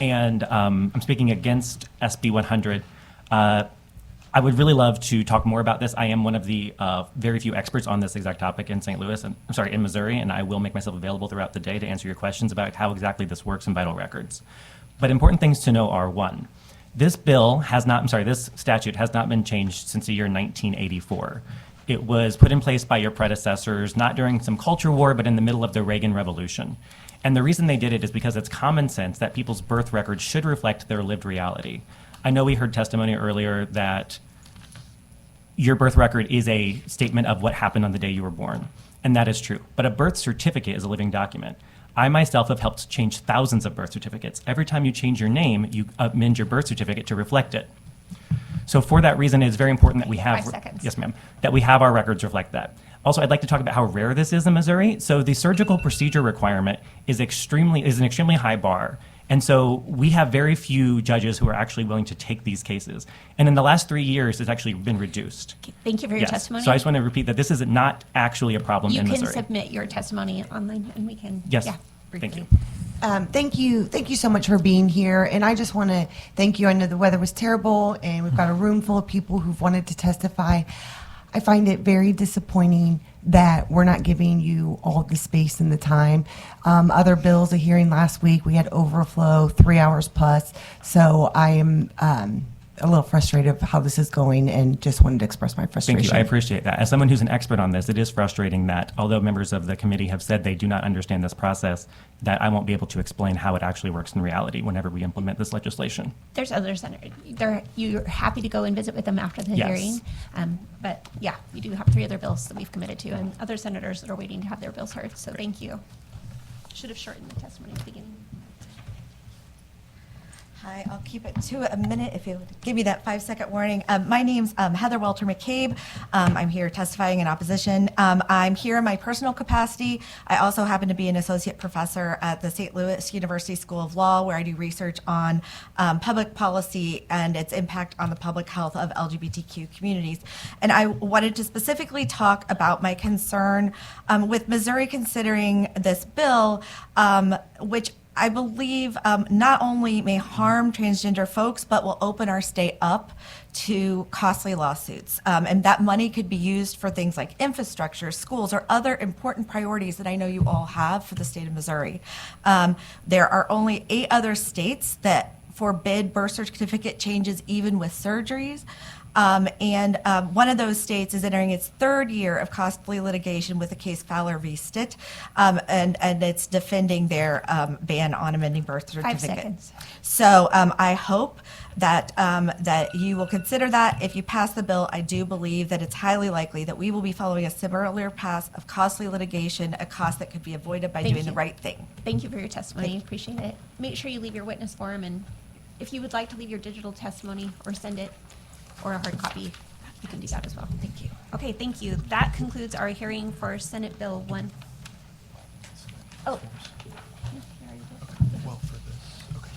And I'm speaking against SB100. I would really love to talk more about this. I am one of the very few experts on this exact topic in St. Louis, in Missouri, and I will make myself available throughout the day to answer your questions about how exactly this works in vital records. But important things to know are, 1, this statute has not been changed since the year 1984. It was put in place by your predecessors, not during some culture war, but in the middle of the Reagan Revolution. And the reason they did it is because it's common sense that people's birth records should reflect their lived reality. I know we heard testimony earlier that your birth record is a statement of what happened on the day you were born, and that is true. But a birth certificate is a living document. I myself have helped change thousands of birth certificates. Every time you change your name, you amend your birth certificate to reflect it. So for that reason, it's very important that we have... 5 seconds. Yes, ma'am. That we have our records reflect that. Also, I'd like to talk about how rare this is in Missouri. So the surgical procedure requirement is an extremely high bar. And so we have very few judges who are actually willing to take these cases. And in the last 3 years, it's actually been reduced. Thank you for your Yes. testimony. So I just want to repeat that this is not actually a problem You in can Missouri. submit your testimony online, and we can, Yes. yeah, Thank briefly. you. Thank you so much for being here. And I just want to thank you. I know the weather was terrible, and we've got a room full of people who've wanted to testify. I find it very disappointing that we're not giving you all the space and the time. Other bills, a hearing last week, we had overflow, 3 hours plus. So I am a little frustrated of how this is going, and just wanted to express my frustration. Thank you. I appreciate that. As someone who's an expert on this, it is frustrating that although members of the committee have said they do not understand this process, that I won't be able to explain how it actually works in reality whenever we implement this legislation. There's other senators. You're happy to go and visit with them after the Yes. hearing. But yeah, we do have 3 other bills that we've committed to, and other senators that are waiting to have their bills heard. So thank you. Should have shortened the testimony at the beginning. Hi, I'll keep it to a minute if you would give me that 5-second warning. My name's Heather Welter McCabe. I'm here testifying in opposition. I'm here in my personal capacity. I also happen to be an associate professor at the St. Louis University School of Law, where I do research on public policy and its impact on the public health of LGBTQ communities. And I wanted to specifically talk about my concern with Missouri considering this bill, which I believe not only may harm transgender folks, but will open our state up to costly lawsuits. And that money could be used for things like infrastructure, schools, or other important priorities that I know you all have for the state of Missouri. There are only 8 other states that forbid birth certificate changes even with surgeries. And one of those states is entering its 3rd year of costly litigation with the case Fowler v. Stitt, and it's defending their ban on amending birth 5 certificates. seconds. So I hope that that you will consider that. If you pass the bill, I do believe that it's highly likely that we will be following a similar path of costly litigation, a cost that could be avoided by Thank doing you. the right thing. Thank you for your testimony. Appreciate it. Make sure you leave your witness form, and if you would like to leave your digital testimony or send it or a hard copy, you can do that as well. Thank you. Okay, thank you. That concludes our hearing for Senate Bill 1. Oh. Well, for this, okay.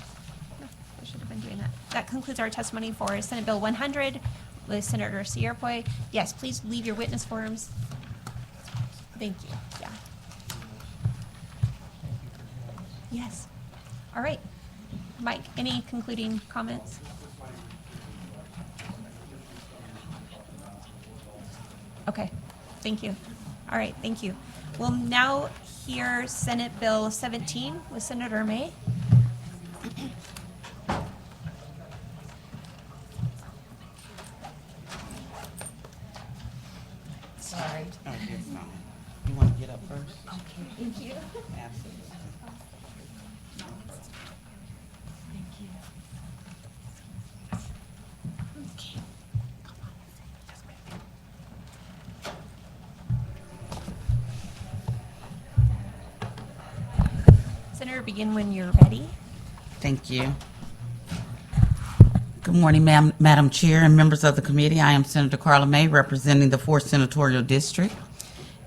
No, I should have been doing that. That concludes our testimony for Senate Bill 100 with Senator Cierpiot. Yes, please leave your witness forms. Thank you. Yeah. Yes. All right. Mike, any concluding comments? Okay, thank you. All right, thank you. We'll now hear Senate Bill 17 with Senator May. Sorry. Oh, you're fine. You want to get up first? Okay, thank you. Absolutely. Senator, begin when you're ready. Thank you. Good morning, Madam Chair and members of the committee. I am Senator Carla May, representing the 4th Senatorial District.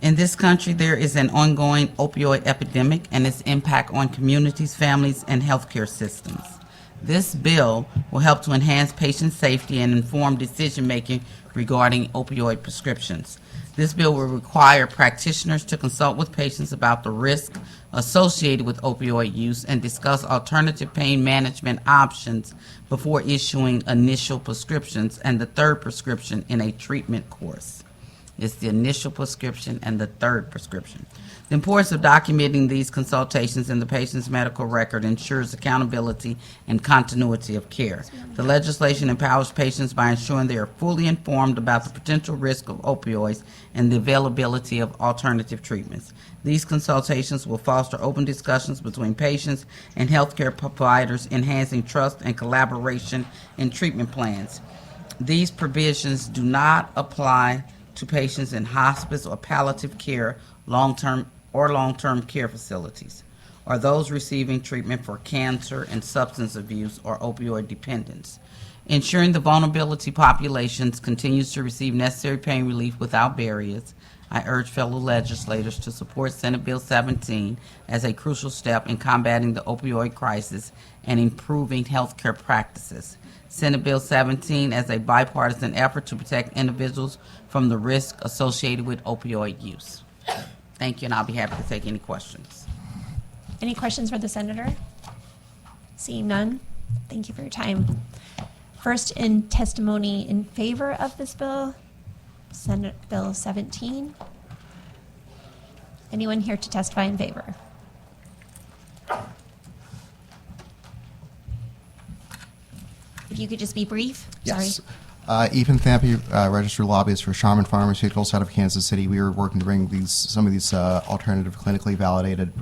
In this country, there is an ongoing opioid epidemic and its impact on communities, families, and healthcare systems. This bill will help to enhance patient safety and inform decision-making regarding opioid prescriptions. This bill will require practitioners to consult with patients about the risk associated with opioid use and discuss alternative pain management options before issuing initial prescriptions and the 3rd prescription in a treatment course. It's the initial prescription and the 3rd prescription. The importance of documenting these consultations in the patient's medical record ensures accountability and continuity of care. The legislation empowers patients by ensuring they are fully informed about the potential risk of opioids and the availability of alternative treatments. These consultations will foster open discussions between patients and healthcare providers, enhancing trust and collaboration in treatment plans. These provisions do not apply to patients in hospice or palliative care, long-term care facilities, or those receiving treatment for cancer and substance abuse or opioid dependence. Ensuring the vulnerability populations continues to receive necessary pain relief without barriers, I urge fellow legislators to support Senate Bill 17 as a crucial step in combating the opioid crisis and improving healthcare practices. Senate Bill 17 as a bipartisan effort to protect individuals from the risk associated with opioid use. Thank you, and I'll be happy to take any questions. Any questions for the senator? Seeing none, thank you for your time. First in testimony in favor of this bill, Senate Bill 17. Anyone here to testify in favor? If you could just be brief. Yes. Sorry. Ethan Thampy, registered lobbyist for Charmin Pharmaceuticals out of Kansas City. We are working to bring some of these alternative clinically validated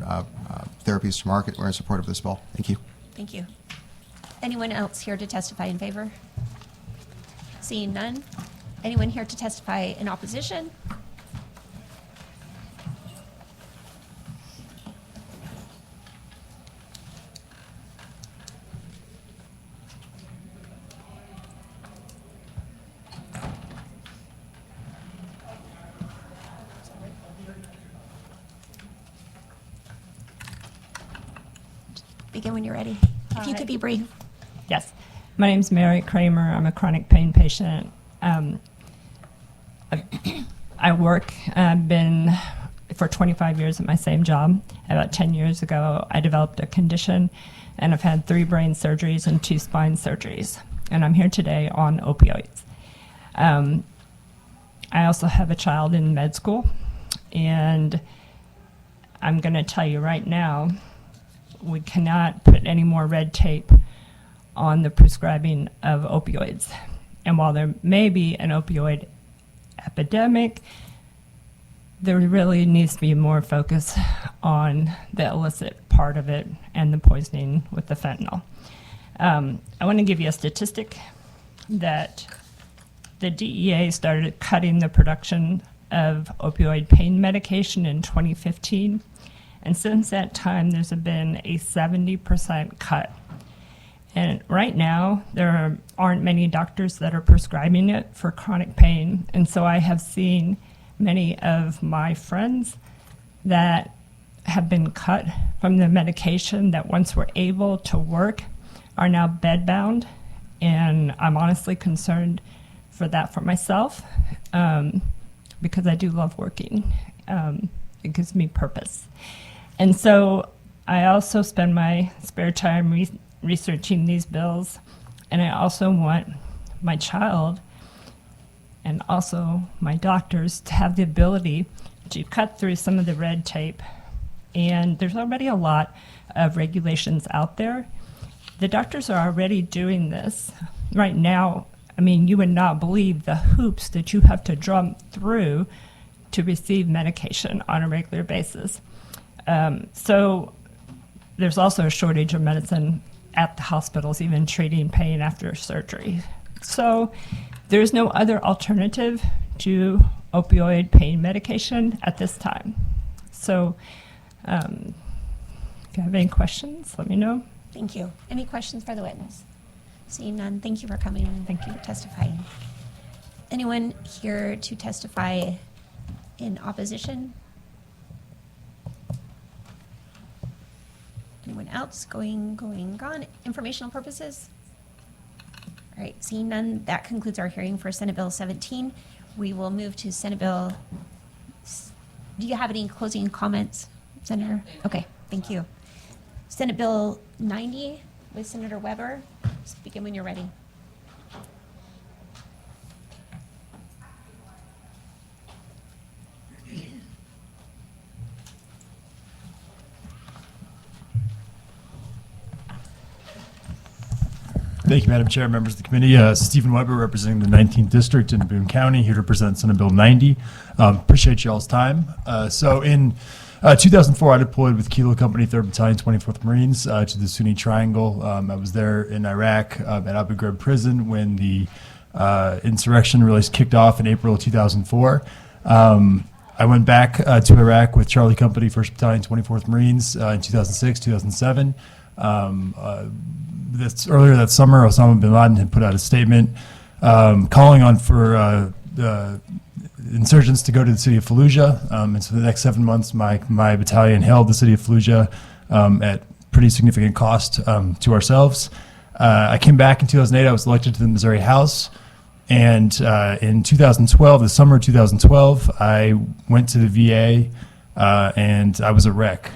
therapies to market. We're in support of this bill. Thank you. Thank you. Anyone else here to testify in favor? Seeing none. Anyone here to testify in opposition? Begin when you're ready. If you could be brief. Yes. My name's Mary Kramer. I'm a chronic pain patient. I work, I've been for 25 years at my same job. About 10 years ago, I developed a condition, and I've had 3 brain surgeries and 2 spine surgeries. And I'm here today on opioids. I also have a child in med school, and I'm going to tell you right now, we cannot put any more red tape on the prescribing of opioids. And while there may be an opioid epidemic, there really needs to be more focus on the illicit part of it and the poisoning with the fentanyl. I want to give you a statistic that the DEA started cutting the production of opioid pain medication in 2015. And since that time, there's been a 70% cut. And right now, there aren't many doctors that are prescribing it for chronic pain. And so I have seen many of my friends that have been cut from the medication that once were able to work are now bedbound. And I'm honestly concerned for that for myself because I do love working. It gives me purpose. And so I also spend my spare time researching these bills, and I also want my child and also my doctors to have the ability to cut through some of the red tape. And there's already a lot of regulations out there. The doctors are already doing this right now. I mean, you would not believe the hoops that you have to jump through to receive medication on a regular basis. So there's also a shortage of medicine at the hospitals, even treating pain after surgery. So there's no other alternative to opioid pain medication at this time. So if you have any questions, let me know. Thank you. Any questions for the witness? Seeing none, thank you for coming and thank you for testifying. Anyone here to testify in opposition? Anyone else? Gone. Informational purposes? All right, seeing none, that concludes our hearing for Senate Bill 17. We will move to Senate Bill. Do you have any closing comments, Senator? Okay, thank you. Senate Bill 90 with Senator Weber. Just begin when you're ready. Thank you, Madam Chair, members of the committee. Stephen Weber, representing the 19th District in Boone County, here to present Senate Bill 90. Appreciate y'all's time. So in 2004, I deployed with Kilo Company, 3rd Battalion, 24th Marines to the Sunni Triangle. I was there in Iraq at Abu Ghraib prison when the insurrection really kicked off in April of 2004. I went back to Iraq with Charlie Company, 1st Battalion, 24th Marines in 2006, 2007. Earlier that summer, Osama bin Laden had put out a statement calling on for insurgents to go to the city of Fallujah. And so the next 7 months, my battalion held the city of Fallujah at pretty significant cost to ourselves. I came back in 2008. I was elected to the Missouri House. And in 2012, the summer of 2012, I went to the VA and I was a wreck,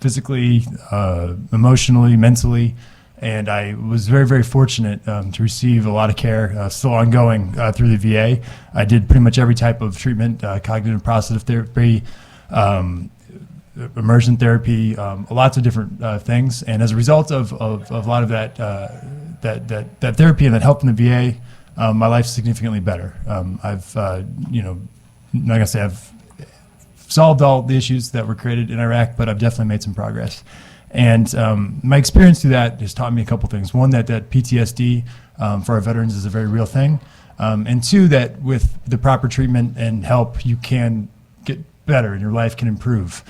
physically, emotionally, mentally. And I was very, very fortunate to receive a lot of care, still ongoing through the VA. I did pretty much every type of treatment, cognitive processing therapy, immersion therapy, lots of different things. And as a result of a lot of that therapy and that help in the VA, my life's significantly better. I've, not gonna say I've solved all the issues that were created in Iraq, but I've definitely made some progress. And my experience through that has taught me a couple things. One, that PTSD for our veterans is a very real thing. And two, that with the proper treatment and help, you can get better and your life can improve.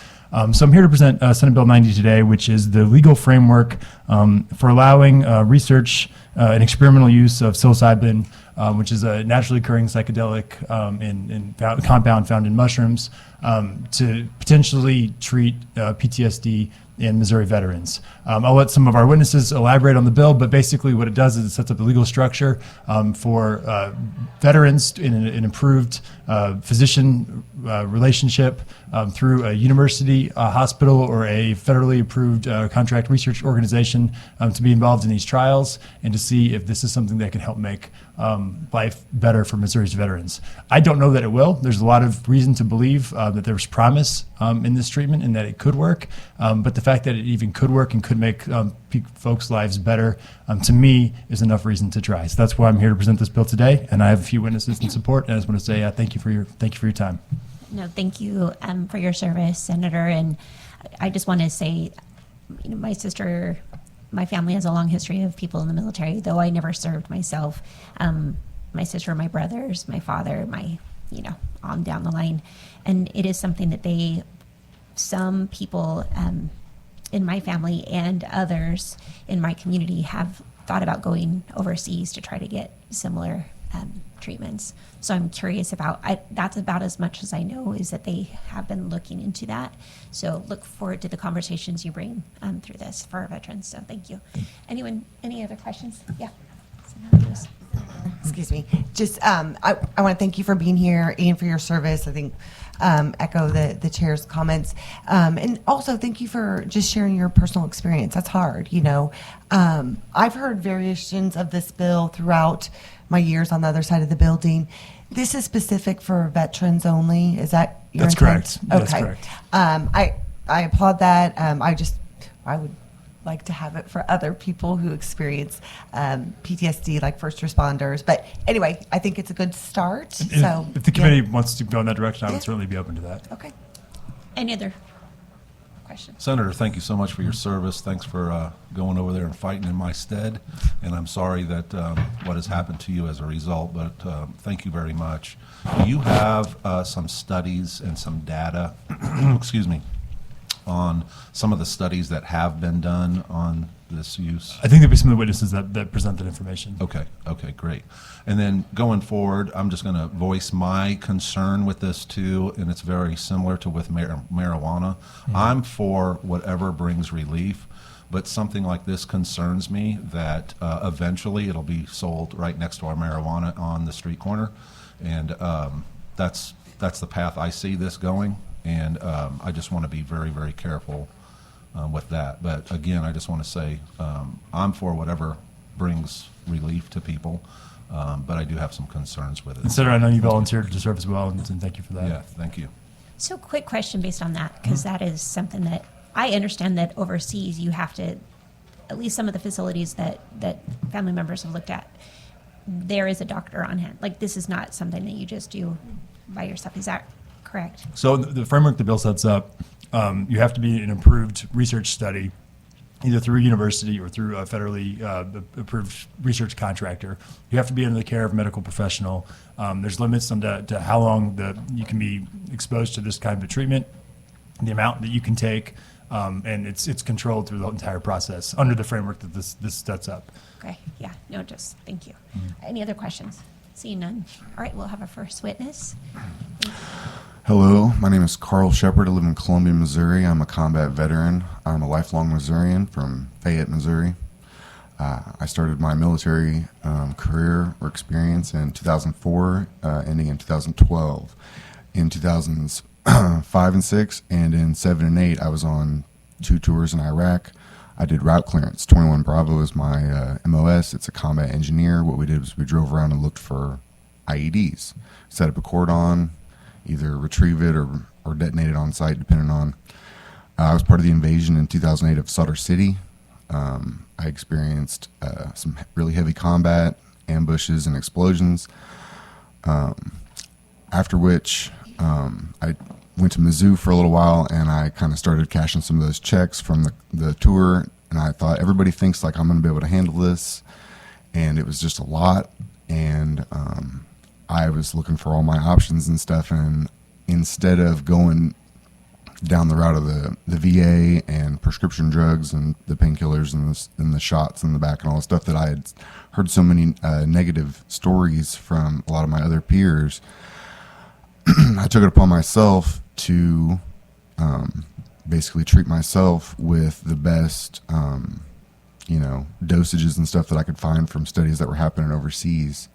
So I'm here to present Senate Bill 90 today, which is the legal framework for allowing research an experimental use of psilocybin, which is a naturally occurring psychedelic compound found in mushrooms, to potentially treat PTSD in Missouri veterans. I'll let some of our witnesses elaborate on the bill, but basically what it does is it sets up a legal structure for veterans in an improved physician relationship through a university, a hospital, or a federally approved contract research organization to be involved in these trials and to see if this is something that can help make life better for Missouri's veterans. I don't know that it will. There's a lot of reason to believe that there's promise in this treatment and that it could work, but the fact that it even could work and could make folks' lives better, to me, is enough reason to try. So that's why I'm here to present this bill today, and I have a few witnesses in support, and I just want to say thank you for your time. No, thank you for your service, Senator. And I just want to say, my sister, my family has a long history of people in the military, though I never served myself. My sister, my brothers, my father, on down the line. And it is something that some people in my family and others in my community have thought about going overseas to try to get similar treatments. So I'm curious about, that's about as much as I know, is that they have been looking into that. So look forward to the conversations you bring through this for our veterans. So thank you. Anyone, any other questions? Yeah. Excuse me. Just, I want to thank you for being here and for your service. I think echo the chair's comments. And also thank you for just sharing your personal experience. That's hard, I've heard variations of this bill throughout my years on the other side of the building. This is specific for veterans only. Is that your That's intent? correct. Okay. That's correct. I applaud that. I would like to have it for other people who experience PTSD, like first responders. But anyway, I think it's a good start. So If the committee wants to go in that direction, I would certainly be open to that. Okay. Any other questions? Senator, thank you so much for your service. Thanks for going over there and fighting in my stead. And I'm sorry that what has happened to you as a result, but thank you very much. Do you have some studies and some data, excuse me, on some of the studies that have been done on this use? I think there'll be some of the witnesses that present that information. Okay, great. And then going forward, I'm just going to voice my concern with this too, and it's very similar to with marijuana. I'm for whatever brings relief, but something like this concerns me that eventually it'll be sold right next to our marijuana on the street corner, and that's the path I see this going, and I just want to be very, very careful with that. But again, I just want to say I'm for whatever brings relief to people, but I do have some concerns with it. And Senator, I know you volunteered to serve as well, and thank you for that. Yeah, thank you. So quick question based on that, because that is something that I understand that overseas you have to, at least some of the facilities that family members have looked at, there is a doctor on hand. Like, this is not something that you just do by yourself. Is that correct? So the framework the bill sets up, you have to be an approved research study, either through a university or through a federally approved research contractor. You have to be under the care of a medical professional. There's limits to how long you can be exposed to this kind of a treatment, the amount that you can take, and it's controlled through the entire process under the framework that this sets up. Okay, yeah, no, just thank you. Any other questions? Seeing none. All right, we'll have our first witness. Hello, my name is Carl Shepard. I live in Columbia, Missouri. I'm a combat veteran. I'm a lifelong Missourian from Fayette, Missouri. I started my military career or experience in 2004, ending in 2012. In 2005 and 6, and in 7 and 8, I was on 2 tours in Iraq. I did route clearance. 21 Bravo is my MOS. It's a combat engineer. What we did was we drove around and looked for IEDs, set up a cordon, either retrieve it or detonate it on site, depending on. I was part of the invasion in 2008 of Sutter City. I experienced some really heavy combat, ambushes, and explosions. After which, I went to Mizzou for a little while, and I kind of started cashing some of those checks from the tour, and I thought, everybody thinks like I'm going to be able to handle this, and it was just a lot, and I was looking for all my options and stuff, and instead of going down the route of the VA and prescription drugs and the painkillers and the shots in the back and all the stuff that I had heard so many negative stories from a lot of my other peers, I took it upon myself to basically treat myself with the best, dosages and stuff that I could find from studies that were happening overseas.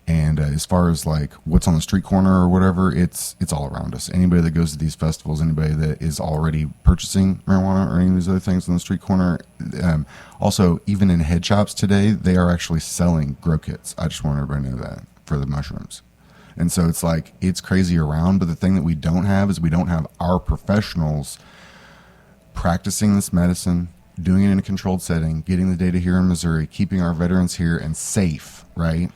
And as far as like what's on the street corner or whatever, it's all around us. Anybody that goes to these festivals, anybody that is already purchasing marijuana or any of these other things on the street corner. Also, even in head shops today, they are actually selling grow kits. I just want everybody to know that for the mushrooms. And so it's like, it's crazy around, but the thing that we don't have is we don't have our professionals practicing this medicine, doing it in a controlled setting, getting the data here in Missouri, keeping our veterans here and safe, right?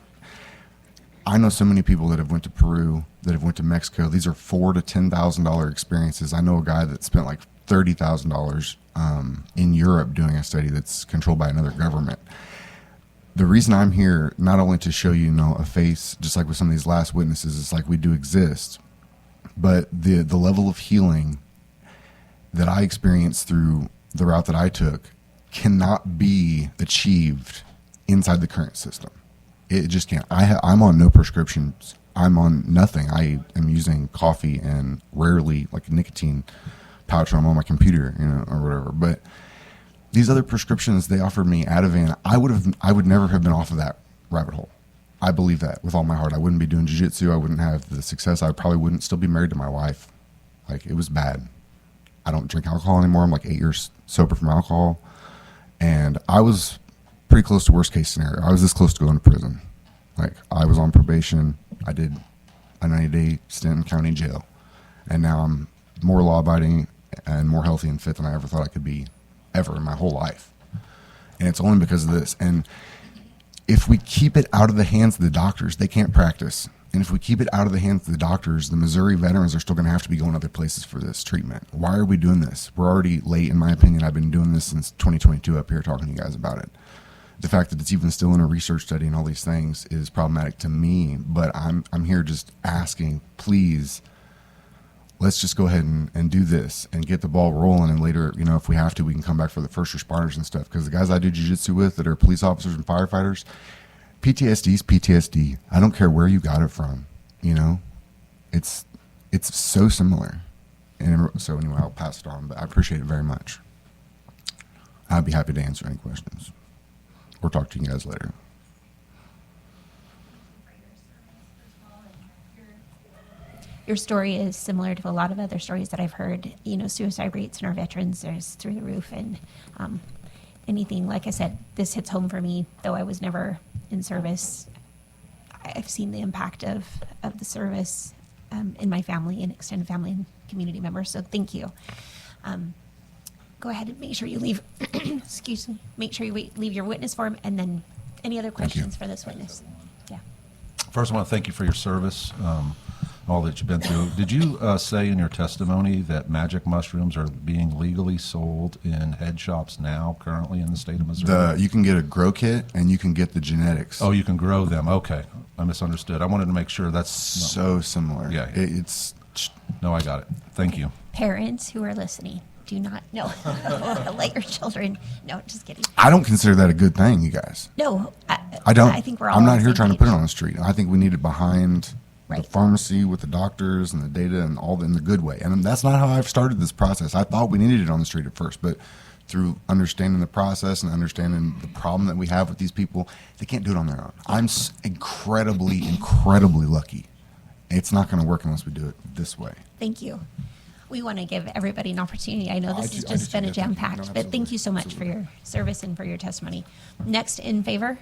I know so many people that have went to Peru, that have went to Mexico. These are $4,000 to $10,000 experiences. I know a guy that spent like $30,000 in Europe doing a study that's controlled by another government. The reason I'm here, not only to show you, a face, just like with some of these last witnesses, it's like we do exist, but the level of healing that I experienced through the route that I took cannot be achieved inside the current system. It just can't. I'm on no prescriptions. I'm on nothing. I am using coffee and rarely like a nicotine pouch when I'm on my computer, or whatever. But these other prescriptions they offered me, Ativan, I would never have been off of that rabbit hole. I believe that with all my heart. I wouldn't be doing jiu-jitsu. I wouldn't have the success. I probably wouldn't still be married to my wife. Like, it was bad. I don't drink alcohol anymore. I'm like 8 years sober from alcohol. And I was pretty close to worst case scenario. I was this close to going to prison. Like, I was on probation. I did a 90-day stint in county jail. And now I'm more law-abiding and more healthy and fit than I ever thought I could be ever in my whole life. And it's only because of this. And if we keep it out of the hands of the doctors, they can't practice. And if we keep it out of the hands of the doctors, the Missouri veterans are still going to have to be going other places for this treatment. Why are we doing this? We're already late, in my opinion. I've been doing this since 2022 up here talking to you guys about it. The fact that it's even still in a research study and all these things is problematic to me, but I'm here just asking, please, let's just go ahead and do this and get the ball rolling, and later, if we have to, we can come back for the first responders and stuff, because the guys I do jiu-jitsu with that are police officers and firefighters, PTSD is PTSD. I don't care where you got it from, it's so similar. And so anyway, I'll pass it on, but I appreciate it very much. I'd be happy to answer any questions or talk to you guys later. Your story is similar to a lot of other stories that I've heard. Suicide rates in our veterans is through the roof, and anything, like I said, this hits home for me, though I was never in service. I've seen the impact of the service in my family and extended family and community members, so thank you. Go ahead and make sure you leave, excuse me, make sure you leave your witness form, and then any other questions for this witness? Yeah. First, I want to thank you for your service, all that you've been through. Did you say in your testimony that magic mushrooms are being legally sold in head shops now, currently in the state of Missouri? You can get a grow kit, and you can get the genetics. Oh, you can grow them. Okay. I misunderstood. I wanted to make sure that's so similar. Yeah. It's no, I got it. Thank you. Parents who are listening, do not, no, let your children, no, just kidding. I don't consider that a good thing, you guys. No, I don't. I think we're all I'm on not the here same trying to page. put it on the street. I think we need it behind the Right. pharmacy with the doctors and the data and all in the good way. And that's not how I've started this process. I thought we needed it on the street at first, but through understanding the process and understanding the problem that we have with these people, they can't do it on their own. I'm incredibly, incredibly lucky. It's not going to work unless we do it this way. Thank you. We want to give everybody an opportunity. I know this has just been a jam-packed, but thank you so much for your service and for your testimony. Next, in favor?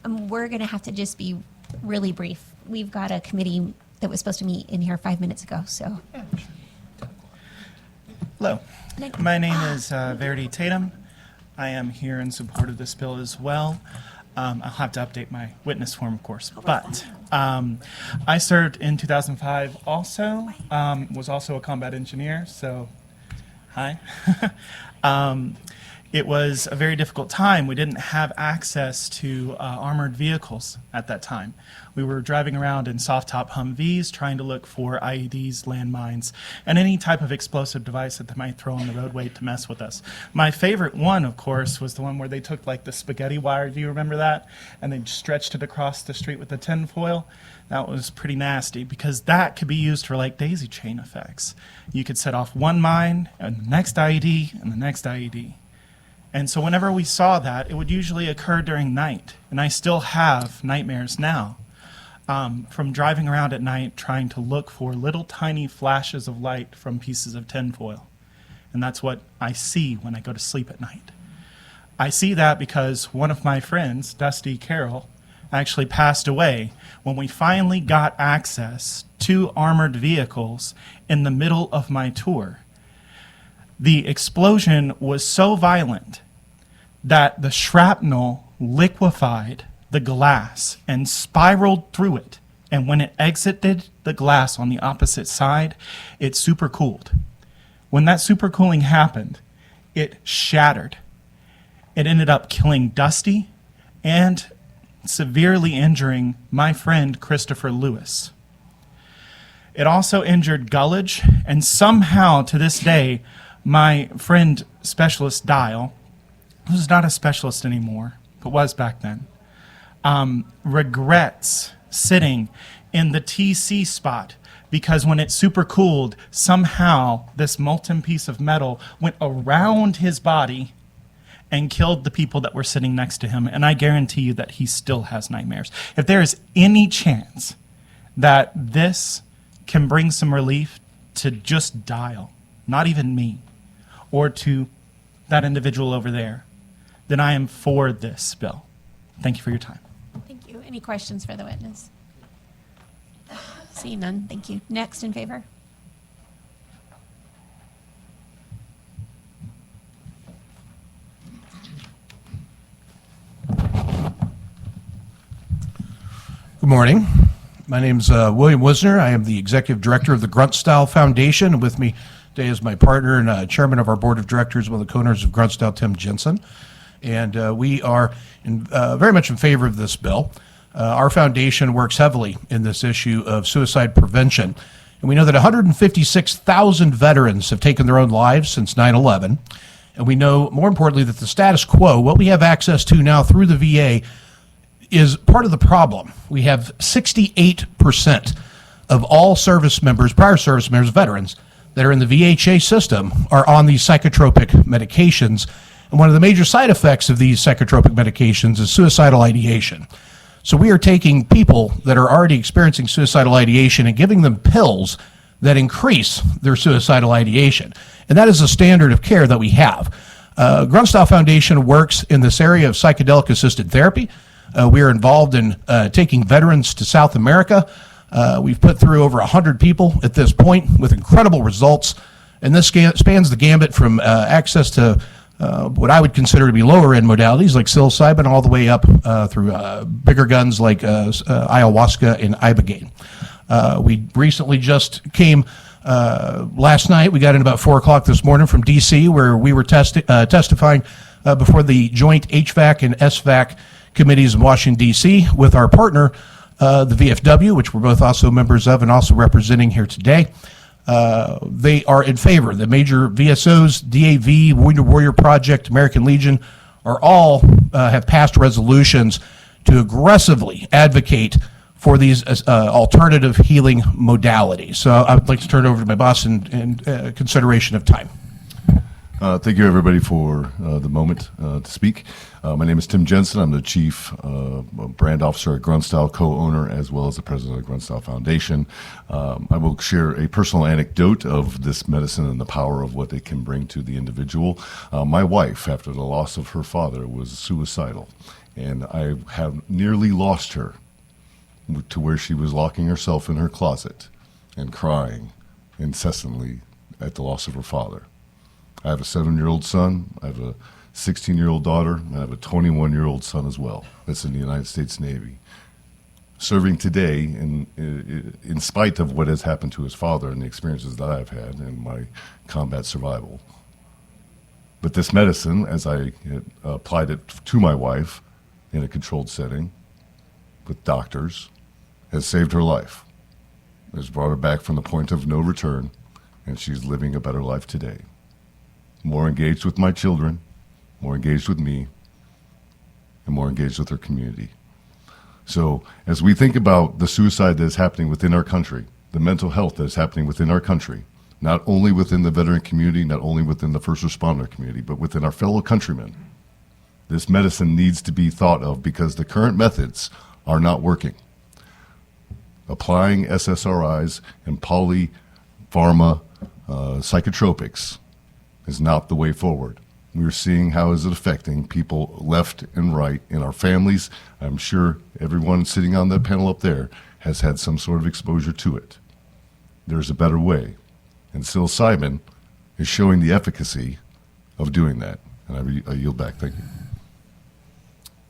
We're going to have to just be really brief. We've got a committee that was supposed to meet in here 5 minutes ago, so. Hello. My name is Verity Tatum. I am here in support of this bill as well. I'll have to update my witness form, of course. But I served in 2005 also, was also a combat engineer, so hi. it was a very difficult time. We didn't have access to armored vehicles at that time. We were driving around in soft-top Humvees trying to look for IEDs, landmines, and any type of explosive device that they might throw on the roadway to mess with us. My favorite one, of course, was the one where they took like the spaghetti wire, do you remember that? And they stretched it across the street with the tin foil. That was pretty nasty because that could be used for like daisy chain effects. You could set off one mine and the next IED and the next IED. And so whenever we saw that, it would usually occur during night. And I still have nightmares now from driving around at night trying to look for little tiny flashes of light from pieces of tinfoil. And that's what I see when I go to sleep at night. I see that because one of my friends, Dusty Carroll, actually passed away when we finally got access to armored vehicles in the middle of my tour. The explosion was so violent that the shrapnel liquefied the glass and spiraled through it. And when it exited the glass on the opposite side, it supercooled. When that supercooling happened, it shattered. It ended up killing Dusty and severely injuring my friend Christopher Lewis. It also injured Gullidge, and somehow to this day, my friend Specialist Dial, who's not a specialist anymore, but was back then, regrets sitting in the TC spot because when it supercooled, somehow this molten piece of metal went around his body and killed the people that were sitting next to him. And I guarantee you that he still has nightmares. If there is any chance that this can bring some relief to just Dial, not even me, or to that individual over there, then I am for this bill. Thank you for your time. Thank you. Any questions for the witness? Seeing none, thank you. Next in favor? Good morning. My name's William Wisner. I am the Executive Director of the Grunt-Style Foundation. And with me today is my partner and Chairman of our Board of Directors, one of the co-owners of Grunt-Style, Tim Jensen. And we are very much in favor of this bill. Our foundation works heavily in this issue of suicide prevention. And we know that 156,000 veterans have taken their own lives since 9/11. And we know, more importantly, that the status quo, what we have access to now through the VA, is part of the problem. We have 68% of all service members, prior service members, veterans, that are in the VHA system are on these psychotropic medications. And one of the major side effects of these psychotropic medications is suicidal ideation. So we are taking people that are already experiencing suicidal ideation and giving them pills that increase their suicidal ideation. And that is a standard of care that we have. Grunt-Style Foundation works in this area of psychedelic-assisted therapy. We are involved in taking veterans to South America. We've put through over 100 people at this point with incredible results. And this spans the gambit from access to what I would consider to be lower-end modalities like psilocybin all the way up through bigger guns like ayahuasca and ibogaine. We recently just came last night. We got in about 4 o'clock this morning from D.C. where we were testifying before the joint HVAC and SVAC committees in Washington, D.C. with our partner, the VFW, which we're both also members of and also representing here today. They are in favor. The major VSOs, DAV, Wounded Warrior Project, American Legion, are all have passed resolutions to aggressively advocate for these alternative healing modalities. So I would like to turn it over to my boss in consideration of time. Thank you, everybody, for the moment to speak. My name is Tim Jensen. I'm the Chief Brand Officer at Grunt-Style, co-owner, as well as the President of the Grunt-Style Foundation. I will share a personal anecdote of this medicine and the power of what it can bring to the individual. My wife, after the loss of her father, was suicidal, and I have nearly lost her to where she was locking herself in her closet and crying incessantly at the loss of her father. I have a 7-year-old son, I have a 16-year-old daughter, and I have a 21-year-old son as well. That's in the United States Navy. Serving today in spite of what has happened to his father and the experiences that I've had in my combat survival. But this medicine, as I applied it to my wife in a controlled setting with doctors, has saved her life. Has brought her back from the point of no return, and she's living a better life today. More engaged with my children, more engaged with me, and more engaged with her community. So as we think about the suicide that is happening within our country, the mental health that is happening within our country, not only within the veteran community, not only within the first responder community, but within our fellow countrymen, this medicine needs to be thought of because the current methods are not working. Applying SSRIs and polypharma psychotropics is not the way forward. We're seeing how is it affecting people left and right in our families. I'm sure everyone sitting on that panel up there has had some sort of exposure to it. There's a better way. And psilocybin is showing the efficacy of doing that. And I yield back. Thank you.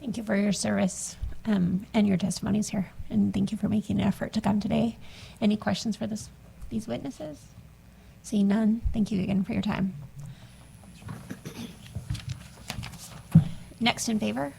Thank you for your service and your testimonies here. And thank you for making an effort to come today. Any questions for these witnesses? Seeing none, thank you again for your time. Next in favor?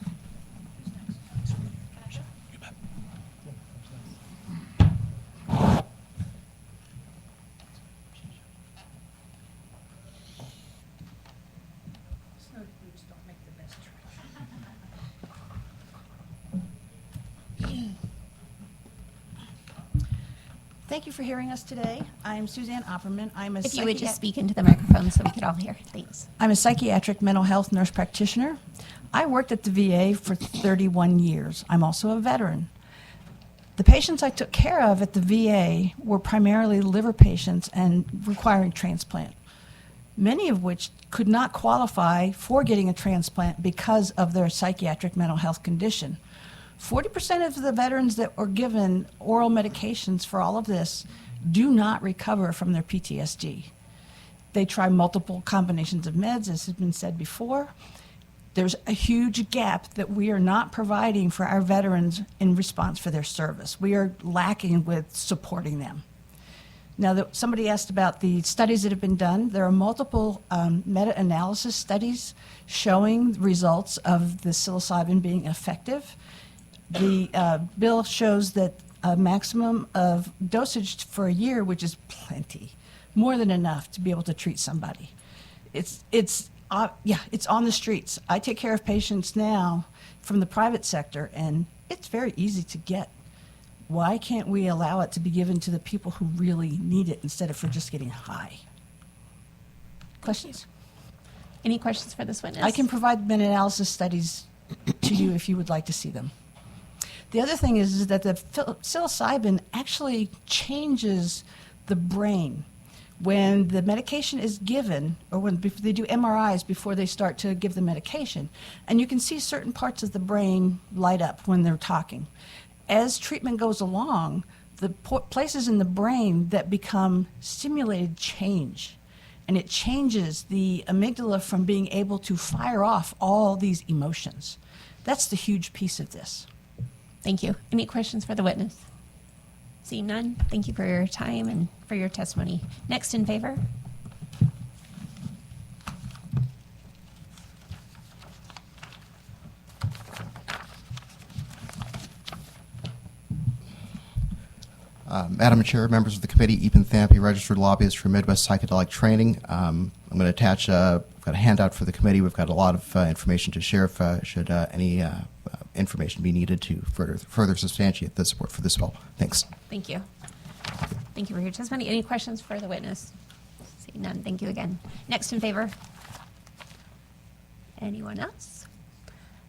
Thank you for hearing us today. I'm Suzanne Opperman. If you would just speak into the microphone so we could all hear. Thanks. I'm a psychiatric mental health nurse practitioner. I worked at the VA for 31 years. I'm also a veteran. The patients I took care of at the VA were primarily liver patients and requiring transplant, many of which could not qualify for getting a transplant because of their psychiatric mental health condition. 40% of the veterans that were given oral medications for all of this do not recover from their PTSD. They try multiple combinations of meds, as has been said before. There's a huge gap that we are not providing for our veterans in response for their service. We are lacking with supporting them. Now, somebody asked about the studies that have been done. There are multiple meta-analysis studies showing results of the psilocybin being effective. The bill shows that a maximum of dosage for a year, which is plenty, more than enough to be able to treat somebody. It's on the streets. I take care of patients now from the private sector, and it's very easy to get. Why can't we allow it to be given to the people who really need it instead of for just getting high? Questions? Any questions for this witness? I can provide meta-analysis studies to you if you would like to see them. The other thing is that the psilocybin actually changes the brain. When the medication is given, or when they do MRIs before they start to give the medication, and you can see certain parts of the brain light up when they're talking. As treatment goes along, the places in the brain that become stimulated change. And it changes the amygdala from being able to fire off all these emotions. That's the huge piece of this. Thank you. Any questions for the witness? Seeing none, thank you for your time and for your testimony. Next in favor? Madam Chair, members of the committee, Ethan Thampy, registered lobbyist for Midwest Psychedelic Training. I'm going to attach, I've got a handout for the committee. We've got a lot of information to share if should any information be needed to further substantiate the support for this bill. Thanks. Thank you. Thank you for your testimony. Any questions for the witness? Seeing none, thank you again. Next in favor? Anyone else?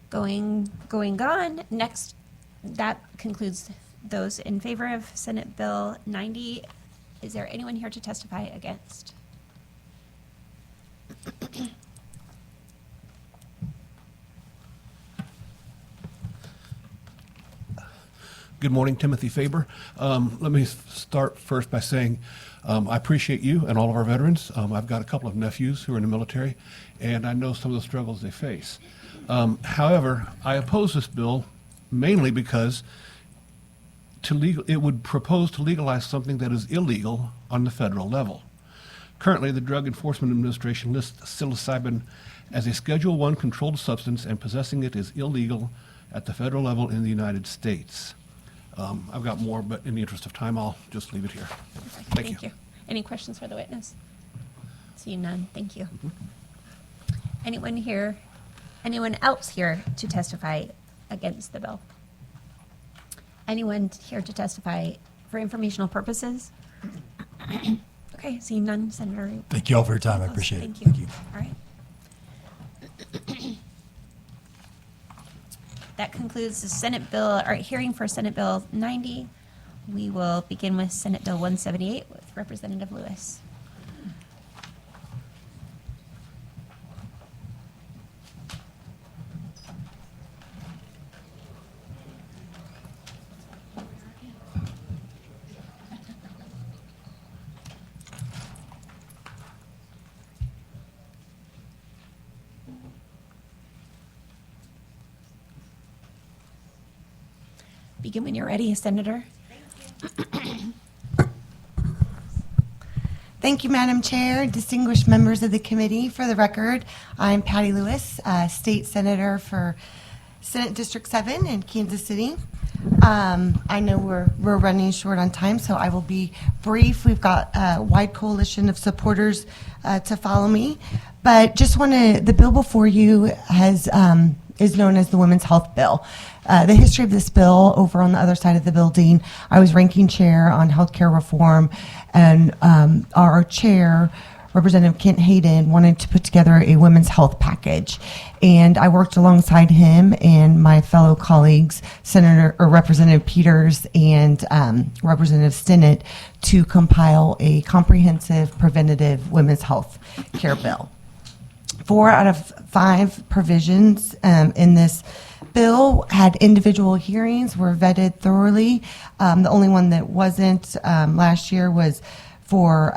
Going gone. Next, that concludes those in favor of Senate Bill 90. Is there anyone here to testify against? Good morning, Timothy Faber. Let me start first by saying I appreciate you and all of our veterans. I've got a couple of nephews who are in the military, and I know some of the struggles they face. However, I oppose this bill mainly because it would propose to legalize something that is illegal on the federal level. Currently, the Drug Enforcement Administration lists psilocybin as a Schedule I controlled substance, and possessing it is illegal at the federal level in the United States. I've got more, but in the interest of time, I'll just leave it here. Thank you. Any questions for the witness? Seeing none, thank you. Anyone else here to testify against the bill? Anyone here to testify for informational purposes? Okay, seeing none, Senator. Thank you all for your time. I appreciate it. Thank you. All right. That concludes the Senate bill, or hearing for Senate Bill 90. We will begin with Senate Bill 178 with Representative Lewis. Begin when you're ready, Senator. Thank you, Madam Chair, distinguished members of the committee. For the record, I'm Patty Lewis, State Senator for Senate District 7 in Kansas City. I know we're running short on time, so I will be brief. We've got a wide coalition of supporters to follow me, but just the bill before you is known as the Women's Health Bill. The history of this bill, over on the other side of the building, I was ranking chair on healthcare reform, and our chair, Representative Kent Hayden, wanted to put together a women's health package. And I worked alongside him and my fellow colleagues, Representative Peters and Representative Stinnett, to compile a comprehensive preventative women's health care bill. 4 out of 5 provisions in this bill had individual hearings, were vetted thoroughly. The only one that wasn't last year was for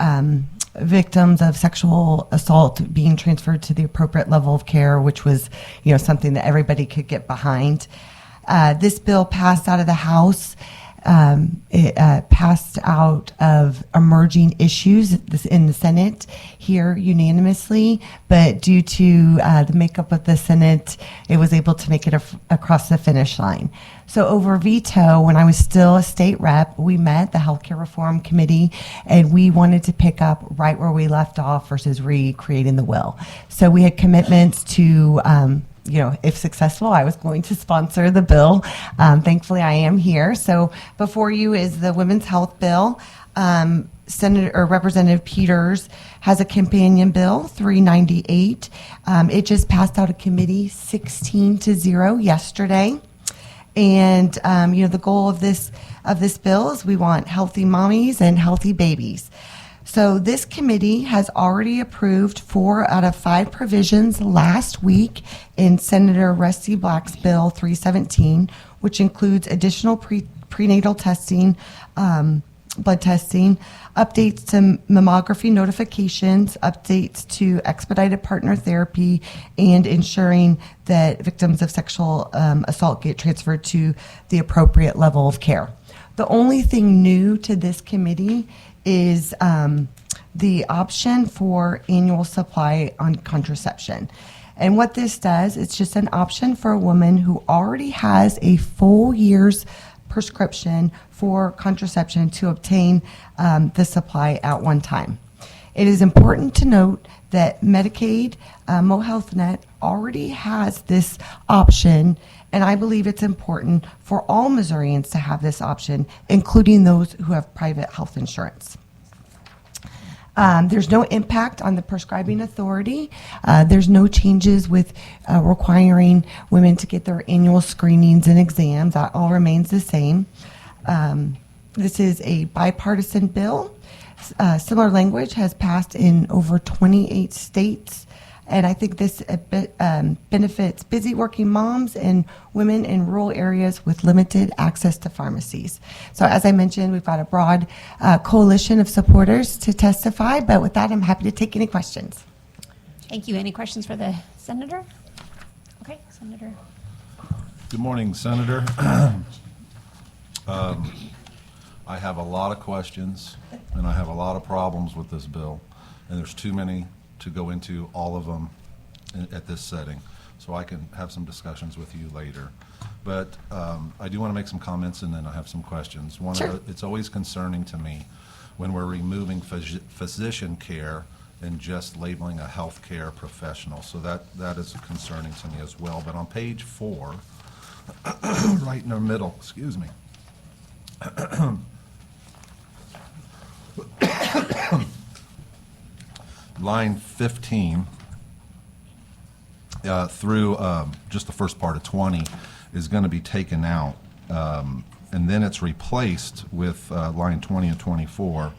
victims of sexual assault being transferred to the appropriate level of care, which was, something that everybody could get behind. This bill passed out of the House. It passed out of emerging issues in the Senate here unanimously, but due to the makeup of the Senate, it was able to make it across the finish line. So over veto, when I was still a state rep, we met the Healthcare Reform Committee, and we wanted to pick up right where we left off versus recreating the will. So we had commitments to if successful, I was going to sponsor the bill. Thankfully, I am here. So before you is the Women's Health Bill. Representative Peters has a companion bill, 398. It just passed out of committee 16-0 yesterday. And the goal of this bill is we want healthy mommies and healthy babies. So this committee has already approved 4 out of 5 provisions last week in Senator Rusty Black's Bill 317, which includes additional prenatal testing, blood testing, updates to mammography notifications, updates to expedited partner therapy, and ensuring that victims of sexual assault get transferred to the appropriate level of care. The only thing new to this committee is the option for annual supply on contraception. And what this does, it's just an option for a woman who already has a full year's prescription for contraception to obtain the supply at one time. It is important to note that Medicaid, MO HealthNet already has this option, and I believe it's important for all Missourians to have this option, including those who have private health insurance. There's no impact on the prescribing authority. There's no changes with requiring women to get their annual screenings and exams. That all remains the same. This is a bipartisan bill. Similar language has passed in over 28 states, and I think this benefits busy working moms and women in rural areas with limited access to pharmacies. So as I mentioned, we've got a broad coalition of supporters to testify, but with that, I'm happy to take any questions. Thank you. Any questions for the senator? Okay, Senator. Good morning, Senator. I have a lot of questions, and I have a lot of problems with this bill, and there's too many to go into all of them at this setting, so I can have some discussions with you later. But I do want to make some comments, and then I have some questions. It's always concerning to me when we're removing physician care and just labeling a healthcare professional. So that is concerning to me as well. But on page 4, right in the middle, excuse me. Line 15 through just the first part of 20 is going to be taken out, and then it's replaced with line 20 and 24.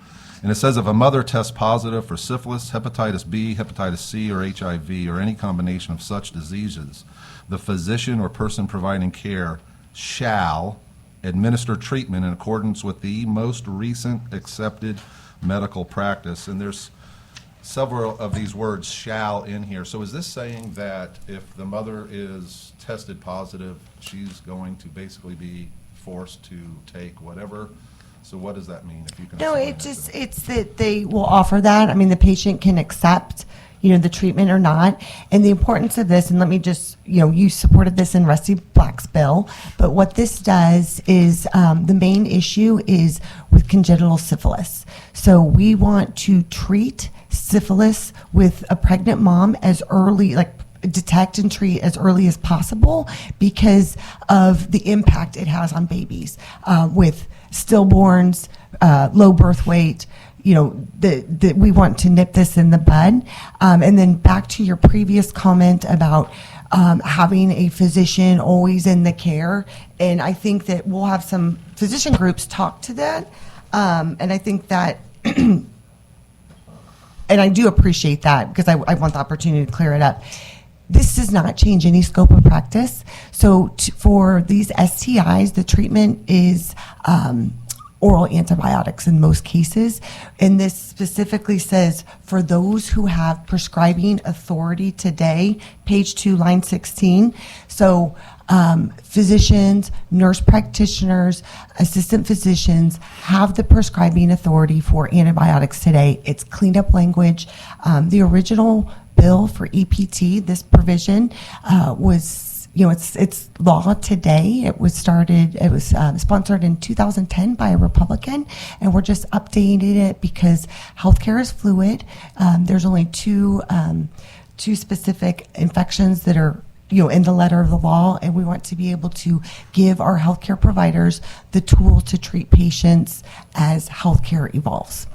And it says, if a mother tests positive for syphilis, hepatitis B, hepatitis C, or HIV, or any combination of such diseases, the physician or person providing care shall administer treatment in accordance with the most recent accepted medical practice. And there's several of these words shall in here. So is this saying that if the mother is tested positive, she's going to basically be forced to take whatever? So what does that mean? If you can No, explain it that just, to me. it's that they will offer that. I mean, the patient can accept, the treatment or not. And the importance of this, and let me just, you supported this in Rusty Black's bill, but what this does is the main issue is with congenital syphilis. So we want to treat syphilis with a pregnant mom as early, detect and treat as early as possible because of the impact it has on babies with stillborns, low birth weight. We want to nip this in the bud. And then back to your previous comment about having a physician always in the care. And I think that we'll have some physician groups talk to that. And I think that, and I do appreciate that because I want the opportunity to clear it up. This does not change any scope of practice. So for these STIs, the treatment is oral antibiotics in most cases. And this specifically says for those who have prescribing authority today, page 2, line 16. So physicians, nurse practitioners, assistant physicians have the prescribing authority for antibiotics today. It's cleaned up language. The original bill for EPT, this provision was, it's law today. It was sponsored in 2010 by a Republican, and we're just updating it because healthcare is fluid. There's only two specific infections that are in the letter of the law, and we want to be able to give our healthcare providers the tool to treat patients as healthcare evolves.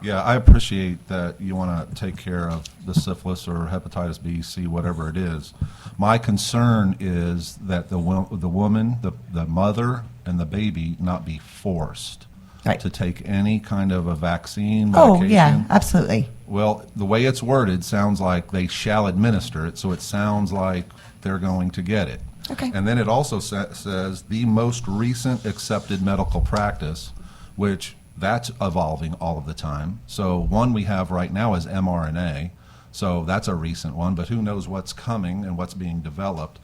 Yeah, I appreciate that you want to take care of the syphilis or hepatitis B, C, whatever it is. My concern is that the woman, the mother, and the baby not be forced to take any kind of a vaccine, medication. Oh, yeah, absolutely. Well, the way it's worded sounds like they shall administer it, so it sounds like they're going to get it. Okay. And then it also says the most recent accepted medical practice, which that's evolving all of the time. So one we have right now is mRNA. So that's a recent one, but who knows what's coming and what's being developed.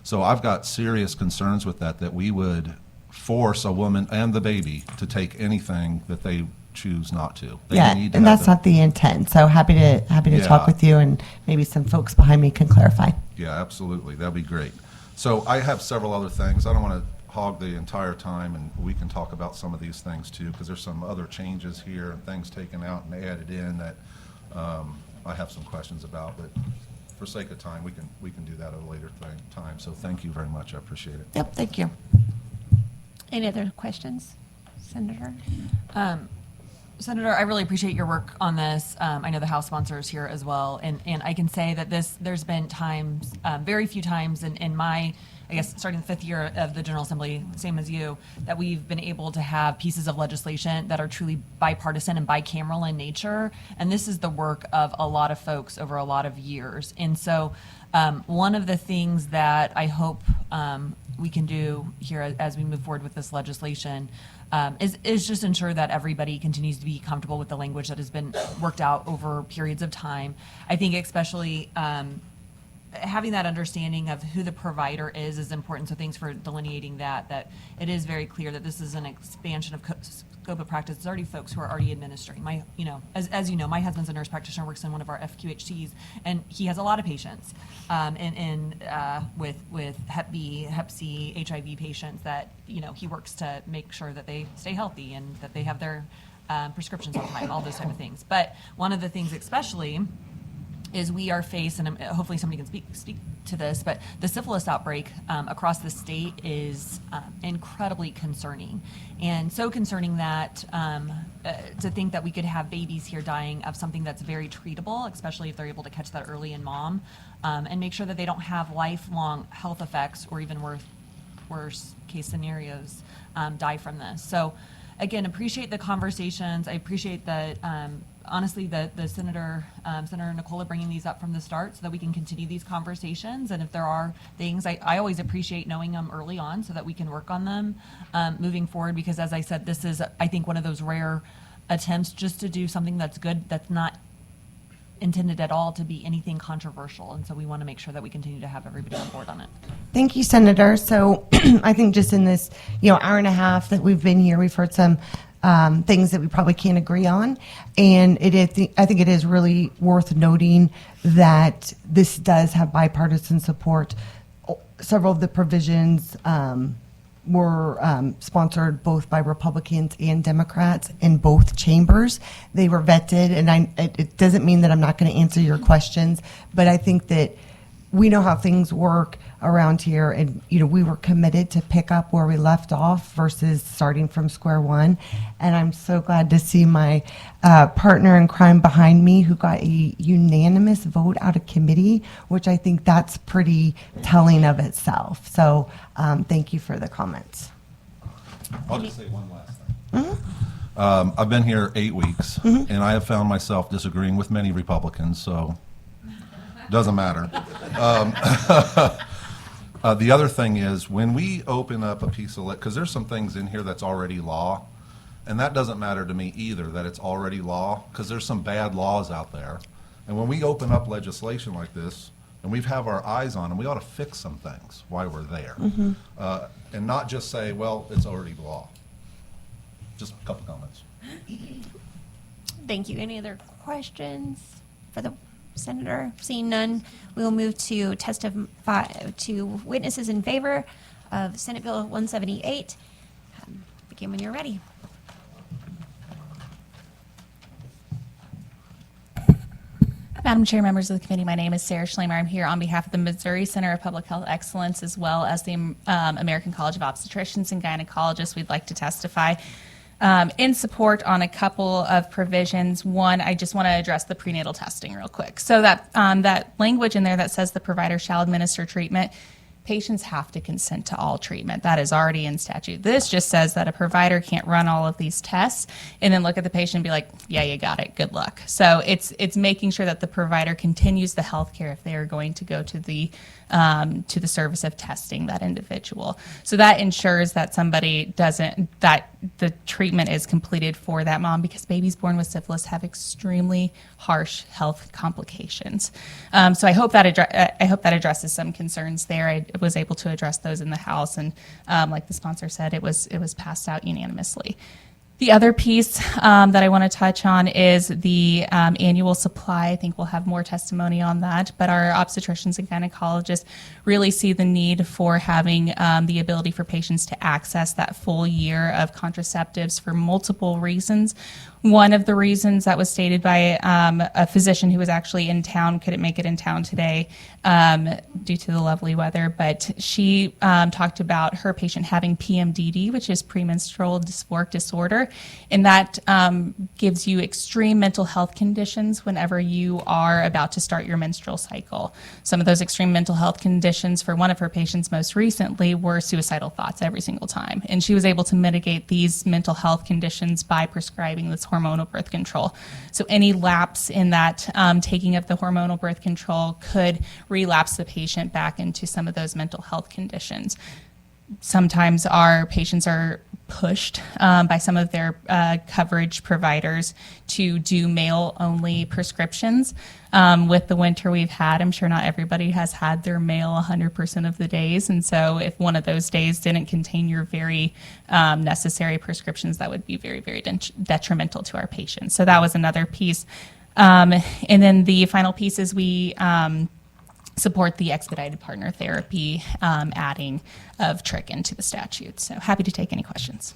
So I've got serious concerns with that we would force a woman and the baby to take anything that they choose not to. They need to and have that's not the intent. So happy to talk Yeah. with you, and maybe some folks behind me can clarify. Yeah, absolutely. That'd be great. So I have several other things. I don't want to hog the entire time, and we can talk about some of these things too, because there's some other changes here and things taken out and added in that I have some questions about. But for sake of time, we can do that at a later time. So thank you very much. I appreciate it. Yep, thank you. Any other questions, Senator? Senator, I really appreciate your work on this. I know the House sponsor is here as well, and I can say that there's been times, very few times in my, I guess, starting the 5th year of the General Assembly, same as you, that we've been able to have pieces of legislation that are truly bipartisan and bicameral in nature, and this is the work of a lot of folks over a lot of years. And so one of the things that I hope we can do here as we move forward with this legislation is just ensure that everybody continues to be comfortable with the language that has been worked out over periods of time. I think especially having that understanding of who the provider is important. So thanks for delineating that it is very clear that this is an expansion of scope of practice, there's already folks who are already administering. As you know, my husband's a nurse practitioner, works in one of our FQHCs, and he has a lot of patients with Hep B, Hep C, HIV patients that, he works to make sure that they stay healthy and that they have their prescriptions on time, all those type of things. But one of the things especially is we are faced, and hopefully somebody can speak to this, but the syphilis outbreak across the state is incredibly concerning. And so concerning that to think that we could have babies here dying of something that's very treatable, especially if they're able to catch that early in mom, and make sure that they don't have lifelong health effects or even worse case scenarios die from this. So again, appreciate the conversations. I appreciate the honestly, the Senator Nicola bringing these up from the start so that we can continue these conversations. And if there are things, I always appreciate knowing them early on so that we can work on them moving forward. Because as I said, this is, I think, one of those rare attempts just to do something that's good, that's not intended at all to be anything controversial. And so we want to make sure that we continue to have everybody on board on it. Thank you, Senator. So I think just in this, hour and a half that we've been here, we've heard some things that we probably can't agree on. And I think it is really worth noting that this does have bipartisan support. Several of the provisions were sponsored both by Republicans and Democrats in both chambers. They were vetted, and it doesn't mean that I'm not going to answer your questions, but I think that we know how things work around here, and we were committed to pick up where we left off versus starting from square one. And I'm so glad to see my partner in crime behind me, who got a unanimous vote out of committee, which I think that's pretty telling of itself. So thank you for the comments. I'll just say one last thing. I've been here 8 weeks, and I have found myself disagreeing with many Republicans, so doesn't matter. The other thing is, when we open up a piece of because there's some things in here that's already law, and that doesn't matter to me either, that it's already law, because there's some bad laws out there. And when we open up legislation like this, and we have our eyes on them, we ought to fix some things while we're there. And not just say, well, it's already law. Just a couple comments. Thank you. Any other questions for the Senator? Seeing none, we will move to testify to witnesses in favor of Senate Bill 178. Begin when you're ready. Madam Chair, members of the committee, my name is Sarah Schlemer. I'm here on behalf of the Missouri Center of Public Health Excellence, as well as the American College of Obstetricians and Gynecologists. We'd like to testify in support on a couple of provisions. One, I just want to address the prenatal testing real quick. So that language in there that says the provider shall administer treatment, patients have to consent to all treatment. That is already in statute. This just says that a provider can't run all of these tests and then look at the patient and be like, yeah, you got it, good luck. So it's making sure that the provider continues the health care if they are going to go to the service of testing that individual. So that ensures that that the treatment is completed for that mom, because babies born with syphilis have extremely harsh health complications. So I hope that addresses some concerns there. I was able to address those in the House, and like the sponsor said, it was passed out unanimously. The other piece that I want to touch on is the annual supply. I think we'll have more testimony on that, but our obstetricians and gynecologists really see the need for having the ability for patients to access that full year of contraceptives for multiple reasons. One of the reasons that was stated by a physician who was actually in town, couldn't make it in town today due to the lovely weather, but she talked about her patient having PMDD, which is premenstrual dysphoric disorder, and that gives you extreme mental health conditions whenever you are about to start your menstrual cycle. Some of those extreme mental health conditions for one of her patients most recently were suicidal thoughts every single time, and she was able to mitigate these mental health conditions by prescribing this hormonal birth control. So any lapse in that taking of the hormonal birth control could relapse the patient back into some of those mental health conditions. Sometimes our patients are pushed by some of their coverage providers to do mail-only prescriptions. With the winter we've had, I'm sure not everybody has had their mail 100% of the days, and so if one of those days didn't contain your very necessary prescriptions, that would be very, very detrimental to our patients. So that was another piece. And then the final piece is we support the expedited partner therapy adding of TRIC into the statute. So happy to take any questions.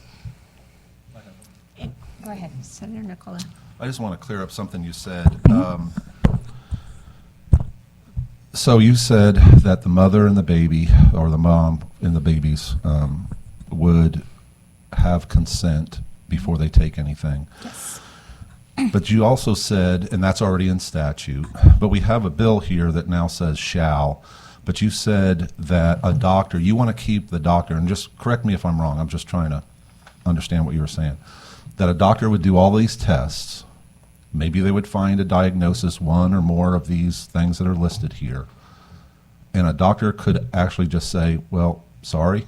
Go ahead, Senator Nicola. I just want to clear up something you said. So you said that the mother and the baby, or the mom and the babies, would have consent before they take anything. Yes. But you also said, and that's already in statute, but we have a bill here that now says shall, but you said that a doctor, you want to keep the doctor, and just correct me if I'm wrong, I'm just trying to understand what you were saying, that a doctor would do all these tests, maybe they would find a diagnosis, one or more of these things that are listed here, and a doctor could actually just say, well, sorry,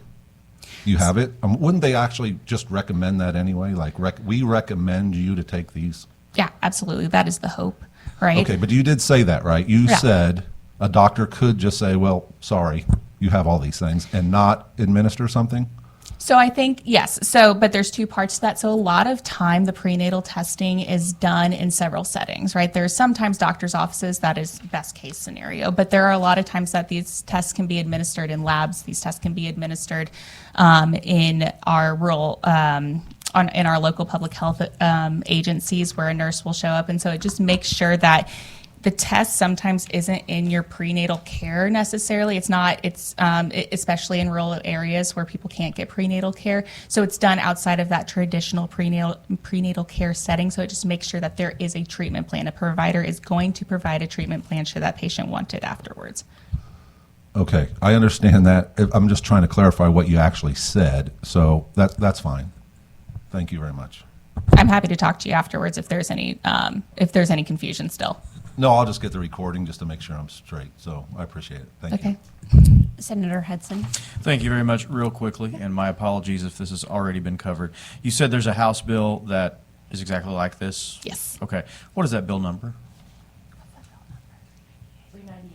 you have it. Wouldn't they actually just recommend that anyway? Like, we recommend you to take these? Yeah, absolutely. That is the hope, right? Okay, but you did say that, right? You Yeah. said a doctor could just say, well, sorry, you have all these things, and not administer something? So I think, yes. So, but there's two parts to that. So a lot of time, the prenatal testing is done in several settings, right? There's sometimes doctor's offices, that is best case scenario, but there are a lot of times that these tests can be administered in labs. These tests can be administered in our rural, in our local public health agencies where a nurse will show up. And so it just makes sure that the test sometimes isn't in your prenatal care necessarily. It's not, especially in rural areas where people can't get prenatal care. So it's done outside of that traditional prenatal care setting. So it just makes sure that there is a treatment plan. A provider is going to provide a treatment plan should that patient want it afterwards. Okay, I understand that. I'm just trying to clarify what you actually said, so that's fine. Thank you very much. I'm happy to talk to you afterwards if there's any confusion still. No, I'll just get the recording just to make sure I'm straight, so I appreciate it. Thank you. Okay. Senator Hudson. Thank you very much. Real quickly, and my apologies if this has already been covered. You said there's a House bill that is exactly like this? Yes. Okay. What is that bill number?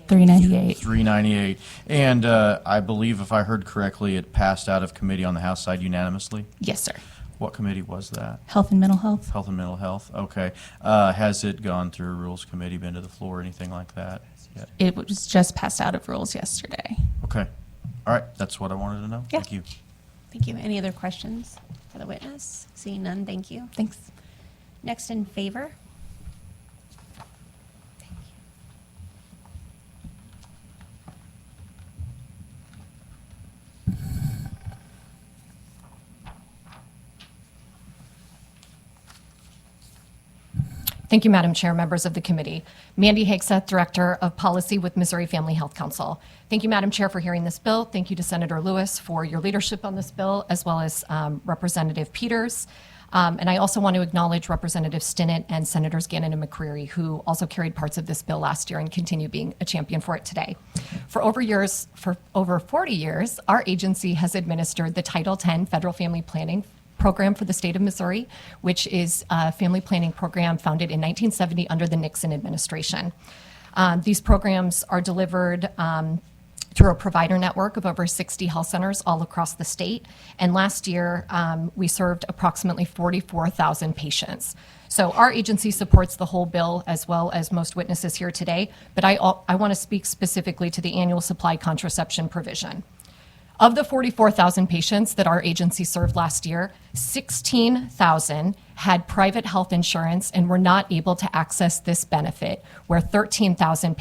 398. 398. And I believe, if I heard correctly, it passed out of committee on the House side unanimously? Yes, sir. What committee was that? Health and mental health. Health and mental health. Okay. Has it gone through Rules Committee, been to the floor, anything like that yet? It was just passed out of rules yesterday. Okay. All right. That's what I wanted to know. Yeah. Thank you. Thank you. Any other questions for the witness? Seeing none, thank you. Thanks. Next in favor? Thank you, Madam Chair, members of the committee. Mandy Hagseth, Director of Policy with Missouri Family Health Council. Thank you, Madam Chair, for hearing this bill. Thank you to Senator Lewis for your leadership on this bill, as well as Representative Peters. And I also want to acknowledge Representative Stinnett and Senators Gannon and McCreary, who also carried parts of this bill last year and continue being a champion for it today. For over 40 years, our agency has administered the Title X Federal Family Planning Program for the state of Missouri, which is a family planning program founded in 1970 under the Nixon administration. These programs are delivered through a provider network of over 60 health centers all across the state. And last year, we served approximately 44,000 patients. So our agency supports the whole bill, as well as most witnesses here today, but I want to speak specifically to the annual supply contraception provision. Of the 44,000 patients that our agency served last year, 16,000 had private health insurance and were not able to access this benefit, where 13,000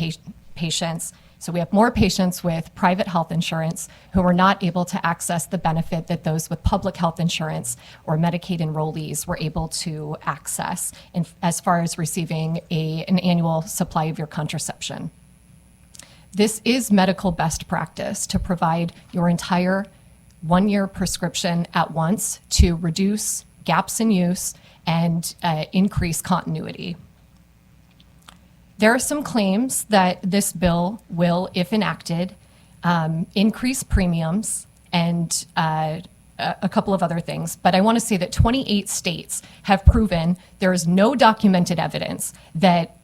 patients, so we have more patients with private health insurance who were not able to access the benefit that those with public health insurance or Medicaid enrollees were able to access as far as receiving an annual supply of your contraception. This is medical best practice to provide your entire one-year prescription at once to reduce gaps in use and increase continuity. There are some claims that this bill will, if enacted, increase premiums and a couple of other things, but I want to say that 28 states have proven there is no documented evidence that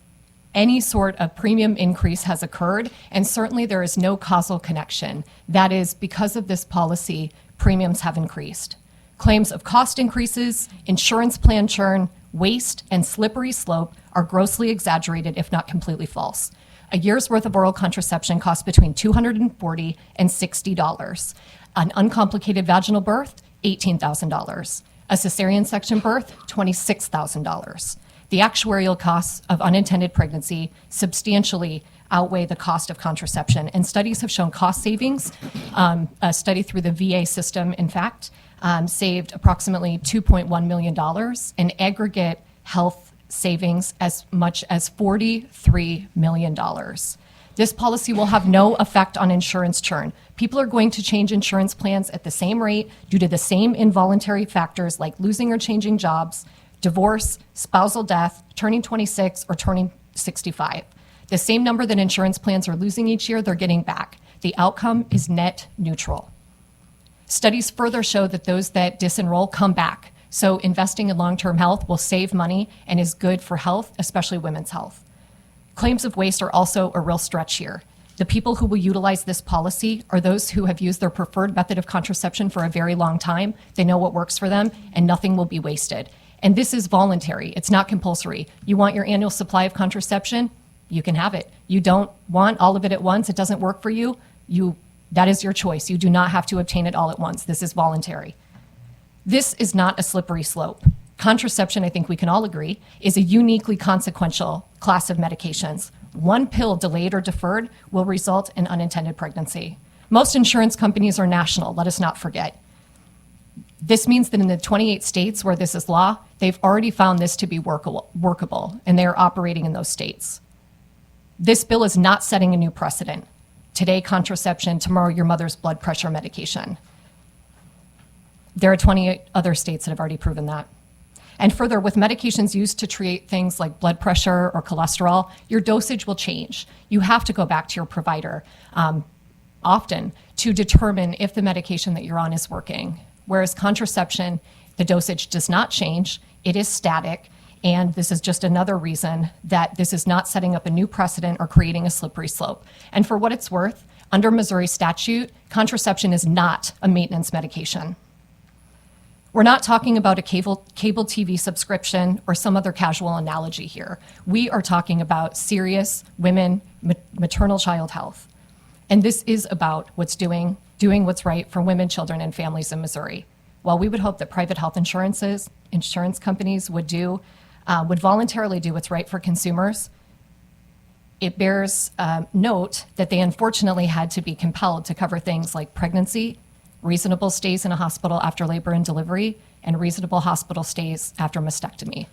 any sort of premium increase has occurred, and certainly there is no causal connection. That is, because of this policy, premiums have increased. Claims of cost increases, insurance plan churn, waste, and slippery slope are grossly exaggerated, if not completely false. A year's worth of oral contraception costs between $240 and $60. An uncomplicated vaginal birth, $18,000. A cesarean section birth, $26,000. The actuarial costs of unintended pregnancy substantially outweigh the cost of contraception, and studies have shown cost savings. A study through the VA system, in fact, saved approximately $2.1 million in aggregate health savings as much as $43 million. This policy will have no effect on insurance churn. People are going to change insurance plans at the same rate due to the same involuntary factors like losing or changing jobs, divorce, spousal death, turning 26, or turning 65. The same number that insurance plans are losing each year, they're getting back. The outcome is net neutral. Studies further show that those that disenroll come back. So investing in long-term health will save money and is good for health, especially women's health. Claims of waste are also a real stretch here. The people who will utilize this policy are those who have used their preferred method of contraception for a very long time. They know what works for them, and nothing will be wasted. And this is voluntary. It's not compulsory. You want your annual supply of contraception? You can have it. You don't want all of it at once, it doesn't work for you, that is your choice. You do not have to obtain it all at once. This is voluntary. This is not a slippery slope. Contraception, I think we can all agree, is a uniquely consequential class of medications. One pill delayed or deferred will result in unintended pregnancy. Most insurance companies are national, let us not forget. This means that in the 28 states where this is law, they've already found this to be workable, and they are operating in those states. This bill is not setting a new precedent. Today, contraception, tomorrow, your mother's blood pressure medication. There are 28 other states that have already proven that. And further, with medications used to treat things like blood pressure or cholesterol, your dosage will change. You have to go back to your provider often to determine if the medication that you're on is working. Whereas contraception, the dosage does not change, it is static, and this is just another reason that this is not setting up a new precedent or creating a slippery slope. And for what it's worth, under Missouri statute, contraception is not a maintenance medication. We're not talking about a cable TV subscription or some other casual analogy here. We are talking about serious women, maternal child health. And this is about doing what's right for women, children, and families in Missouri. While we would hope that private health insurance companies would voluntarily do what's right for consumers, it bears note that they unfortunately had to be compelled to cover things like pregnancy, reasonable stays in a hospital after labor and delivery, and reasonable hospital stays after mastectomy.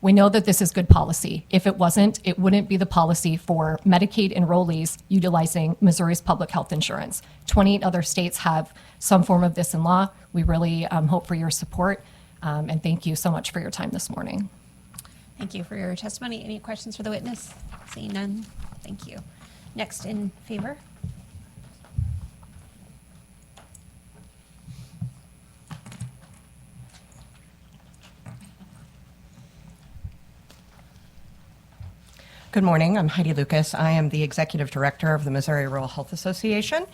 We know that this is good policy. If it wasn't, it wouldn't be the policy for Medicaid enrollees utilizing Missouri's public health insurance. 28 other states have some form of this in law. We really hope for your support, and thank you so much for your time this morning. Thank you for your testimony. Any questions for the witness? Seeing none, thank you. Next in favor. Good morning. I'm Heidi Lucas. I am the Executive Director of the Missouri Rural Health Association,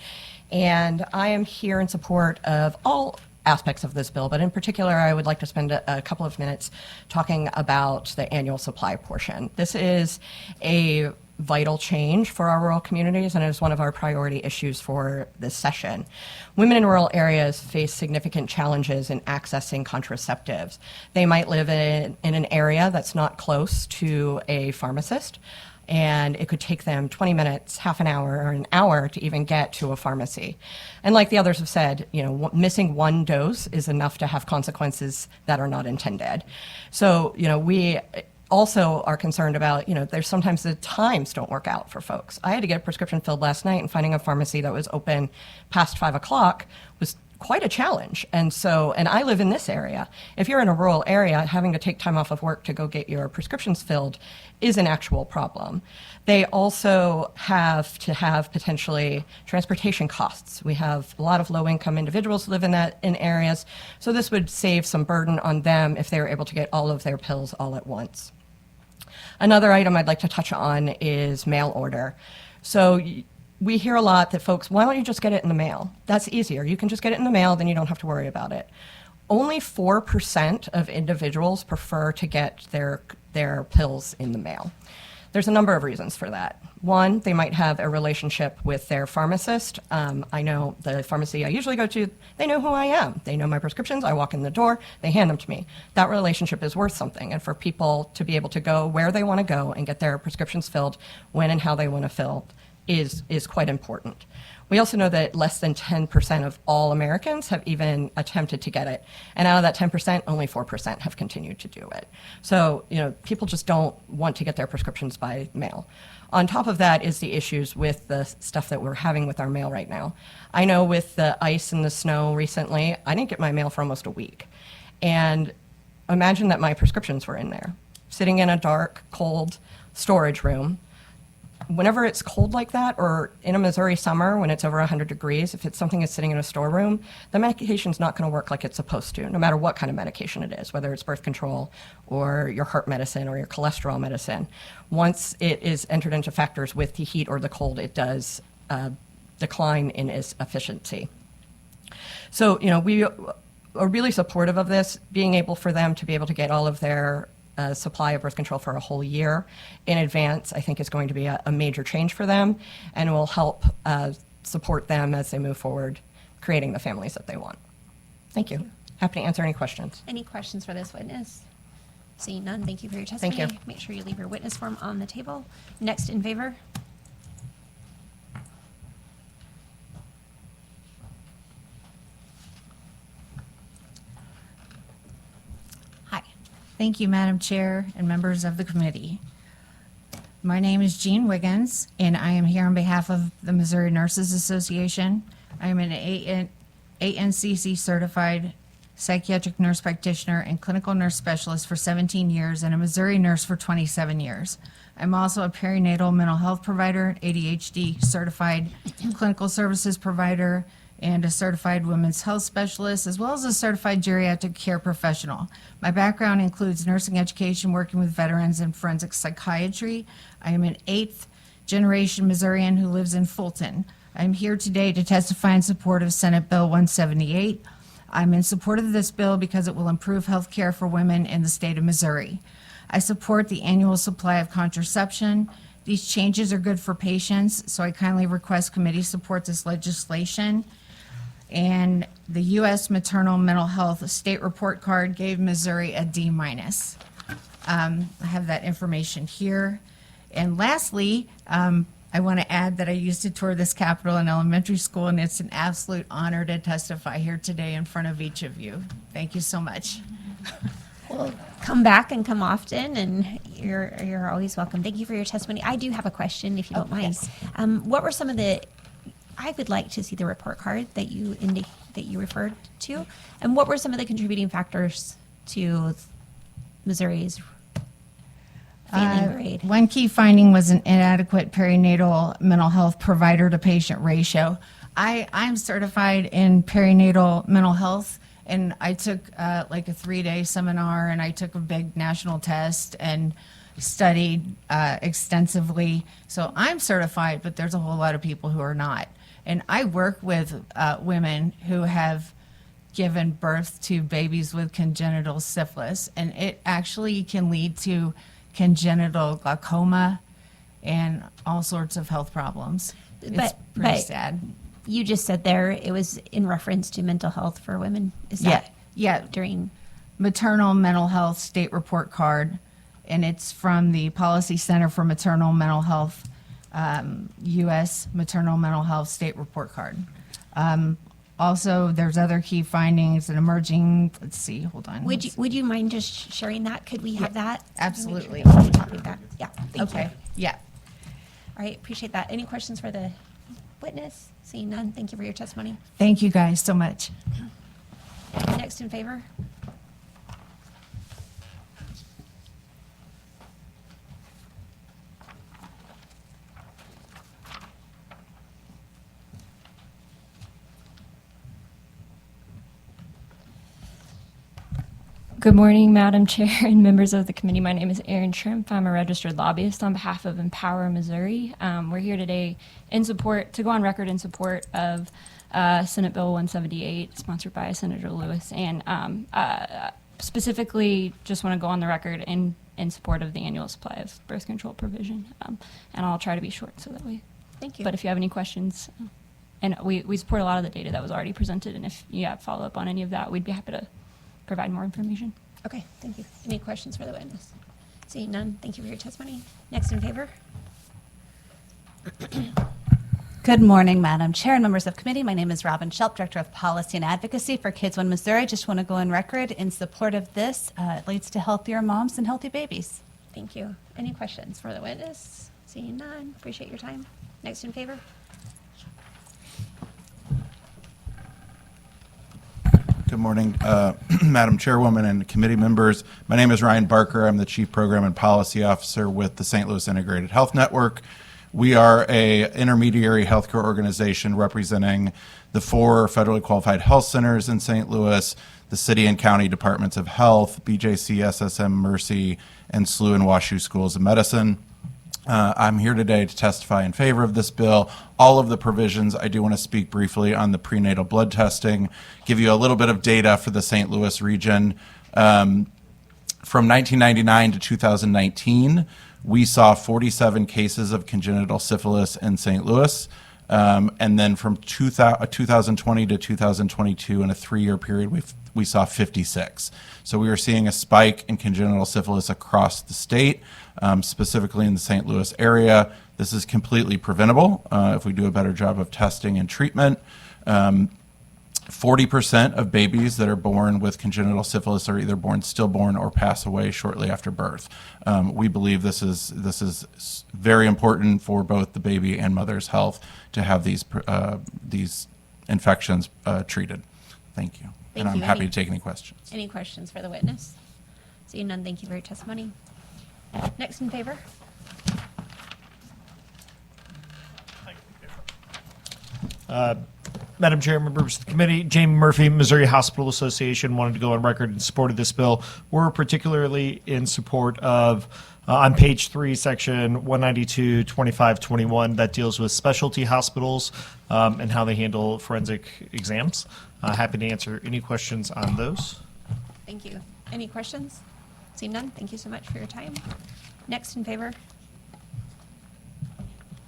and I am here in support of all aspects of this bill, but in particular, I would like to spend a couple of minutes talking about the annual supply portion. This is a vital change for our rural communities, and it is one of our priority issues for this session. Women in rural areas face significant challenges in accessing contraceptives. They might live in an area that's not close to a pharmacist, and it could take them 20 minutes, half an hour, or an hour to even get to a pharmacy. And like the others have said, missing one dose is enough to have consequences that are not intended. So, we also are concerned about, there's sometimes the times don't work out for folks. I had to get a prescription filled last night, and finding a pharmacy that was open past 5 o'clock was quite a challenge. And I live in this area. If you're in a rural area, having to take time off of work to go get your prescriptions filled is an actual problem. They also have to have potentially transportation costs. We have a lot of low-income individuals live in areas, so this would save some burden on them if they were able to get all of their pills all at once. Another item I'd like to touch on is mail order. So we hear a lot that folks, why don't you just get it in the mail? That's easier. You can just get it in the mail, then you don't have to worry about it. Only 4% of individuals prefer to get their pills in the mail. There's a number of reasons for that. One, they might have a relationship with their pharmacist. I know the pharmacy I usually go to, they know who I am. They know my prescriptions. I walk in the door, they hand them to me. That relationship is worth something. And for people to be able to go where they want to go and get their prescriptions filled when and how they want to fill is quite important. We also know that less than 10% of all Americans have even attempted to get it. And out of that 10%, only 4% have continued to do it. So, people just don't want to get their prescriptions by mail. On top of that is the issues with the stuff that we're having with our mail right now. I know with the ice and the snow recently, I didn't get my mail for almost a week. And imagine that my prescriptions were in there, sitting in a dark, cold storage room. Whenever it's cold like that, or in a Missouri summer when it's over 100 degrees, if it's something that's sitting in a storeroom, the medication's not going to work like it's supposed to, no matter what kind of medication it is, whether it's birth control or your heart medicine or your cholesterol medicine. Once it is entered into factors with the heat or the cold, it does decline in its efficiency. So, we are really supportive of this, being able for them to be able to get all of their supply of birth control for a whole year in advance, I think is going to be a major change for them and will help support them as they move forward, creating the families that they want. Thank you. Happy to answer any questions. Any questions for this witness? Seeing none, thank you for your testimony. Thank you. Make sure you leave your witness form on the table. Next in favor. Thank you, Madam Chair and members of the committee. My name is Jean Wiggins, and I am here on behalf of the Missouri Nurses Association. I am an ANCC certified psychiatric nurse practitioner and clinical nurse specialist for 17 years and a Missouri nurse for 27 years. I'm also a perinatal mental health provider, ADHD certified clinical services provider, and a certified women's health specialist, as well as a certified geriatric care professional. My background includes nursing education, working with veterans, and forensic psychiatry. I am an 8th generation Missourian who lives in Fulton. I'm here today to testify in support of Senate Bill 178. I'm in support of this bill because it will improve health care for women in the state of Missouri. I support the annual supply of contraception. These changes are good for patients, so I kindly request committee support this legislation. And the U.S. Maternal Mental Health State Report Card gave Missouri a D-. I have that information here. And lastly, I want to add that I used to tour this Capitol and elementary school, and it's an absolute honor to testify here today in front of each of you. Thank you so much. Well, come back and come often, and you're always welcome. Thank you for your testimony. I do have a question, if you don't mind. Yes. What were some of the? I would like to see the report card that you referred to, and what were some of the contributing factors to Missouri's failing grade? One key finding was an inadequate perinatal mental health provider to patient ratio. I'm certified in perinatal mental health, and I took like a 3-day seminar, and I took a big national test and studied extensively. So I'm certified, but there's a whole lot of people who are not. And I work with women who have given birth to babies with congenital syphilis, and it actually can lead to congenital glaucoma and all sorts of health problems. It's pretty sad. You just said there it was in reference to mental health for women. Is that during Maternal Mental Health State Report Card, and it's from the Policy Center for Maternal Mental Health, U.S. Maternal Mental Health State Report Card. Also, there's other key findings and emerging. Let's see. Hold on. Would you mind just sharing that? Could we have that? Absolutely. Copy that. Yeah. Thank you. Yeah. All right. Appreciate that. Any questions for the Witness? Seeing none, thank you for your testimony. Thank you guys so much. Next in favor? Good morning, Madam Chair and members of the committee. My name is Erin Shrimp. I'm a registered lobbyist on behalf of Empower Missouri. We're here today to go on record in support of Senate Bill 178, sponsored by Senator Lewis, and specifically just want to go on the record in support of the annual supply of birth control provision. And I'll try to be short so that way. Thank you. But if you have any questions, and we support a lot of the data that was already presented, and if you have follow-up on any of that, we'd be happy to provide more information. Okay, thank you. Any questions for the witness? Seeing none, thank you for your testimony. Next in favor? Good morning, Madam Chair and members of committee. My name is Robin Shelp, Director of Policy and Advocacy for Kids One Missouri. Just want to go on record in support of this. It leads to healthier moms and healthy babies. Thank you. Any questions for the witness? Seeing none, appreciate your time. Next in favor? Good morning, Madam Chairwoman and committee members. My name is Ryan Barker. I'm the Chief Program and Policy Officer with the St. Louis Integrated Health Network. We are a intermediary healthcare organization representing the 4 federally qualified health centers in St. Louis, the city and county departments of health, BJC, SSM, Mercy, and SLU and WashU schools of medicine. I'm here today to testify in favor of this bill. All of the provisions, I do want to speak briefly on the prenatal blood testing, give you a little bit of data for the St. Louis region. From 1999 to 2019, we saw 47 cases of congenital syphilis in St. Louis. And then from 2020 to 2022, in a 3-year period, we saw 56. So we are seeing a spike in congenital syphilis across the state, specifically in the St. Louis area. This is completely preventable if we do a better job of testing and treatment. 40% of babies that are born with congenital syphilis are either born stillborn or pass away shortly after birth. We believe this is very important for both the baby and mother's health to have these infections treated. Thank you. Thank and I'm you. happy to take any questions. Any questions for the witness? Seeing none, thank you for your testimony. Next in favor? Madam Chair, members of the committee, Jamie Murphy, Missouri Hospital Association, wanted to go on record in support of this bill. We're particularly in support of, on page 3, section 192-2521, that deals with specialty hospitals and how they handle forensic exams. Happy to answer any questions on those. Thank you. Any questions? Seeing none, thank you so much for your time. Next in favor?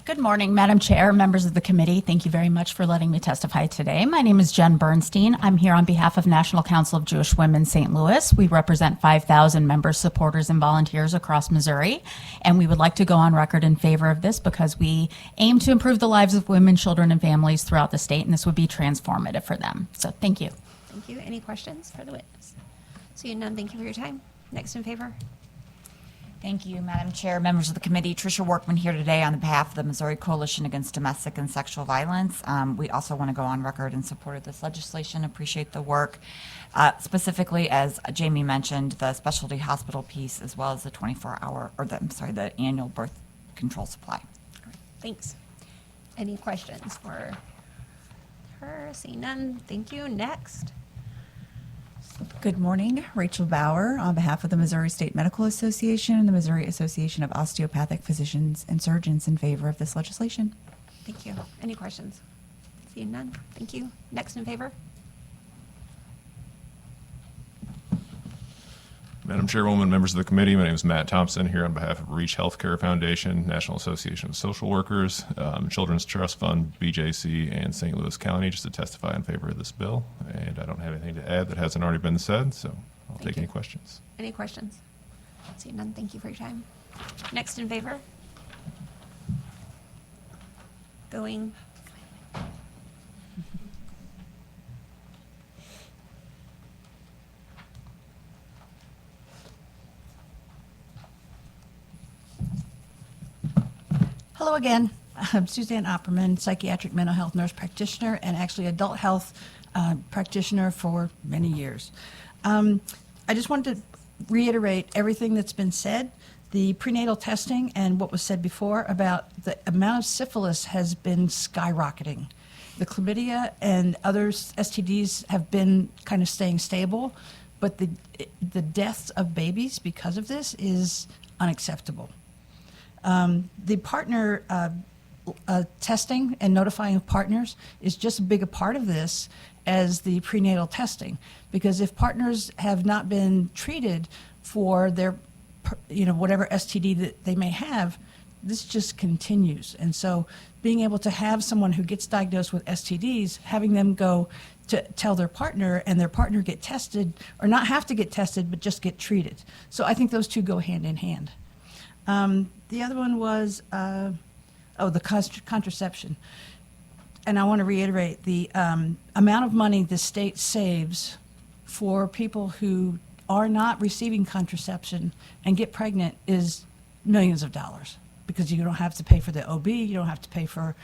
Good morning, Madam Chair, members of the committee. Thank you very much for letting me testify today. My name is Jen Bernstein. I'm here on behalf of National Council of Jewish Women St. Louis. We represent 5,000 members, supporters, and volunteers across Missouri, and we would like to go on record in favor of this because we aim to improve the lives of women, children, and families throughout the state, and this would be transformative for them. So thank you. Thank you. Any questions for the witness? Seeing none, thank you for your time. Next in favor? Thank you, Madam Chair, members of the committee. Tricia Workman here today on behalf of the Missouri Coalition Against Domestic and Sexual Violence. We also want to go on record in support of this legislation. Appreciate the work, specifically as Jamie mentioned, the specialty hospital piece, as well as the 24-hour, or the annual birth control supply. Thanks. Any questions for her? Seeing none, thank you. Next. Good morning, Rachel Bauer on behalf of the Missouri State Medical Association and the Missouri Association of Osteopathic Physicians and Surgeons in favor of this legislation. Thank you. Any questions? Seeing none, thank you. Next in favor? Madam Chairwoman, members of the committee, my name is Matt Thompson here on behalf of Reach Healthcare Foundation, National Association of Social Workers, Children's Trust Fund, BJC, and St. Louis County, just to testify in favor of this bill. And I don't have anything to add that hasn't already been said, so I'll take any questions. Any questions? Seeing none, thank you for your time. Next in favor? Going. Hello again. I'm Suzanne Opperman, psychiatric mental health nurse practitioner and actually adult health practitioner for many years. I just wanted to reiterate everything that's been said. The prenatal testing and what was said before about the amount of syphilis has been skyrocketing. The chlamydia and other STDs have been kind of staying stable, but the deaths of babies because of this is unacceptable. The partner testing and notifying of partners is just as big a part of this as the prenatal testing, because if partners have not been treated for their, whatever STD that they may have, this just continues. And so being able to have someone who gets diagnosed with STDs, having them go to tell their partner and their partner get tested, or not have to get tested, but just get treated. So I think those two go hand in hand. The other one was, the contraception. And I want to reiterate the amount of money the state saves for people who are not receiving contraception and get pregnant is millions of dollars, because you don't have to pay for the OB, you don't have to pay for,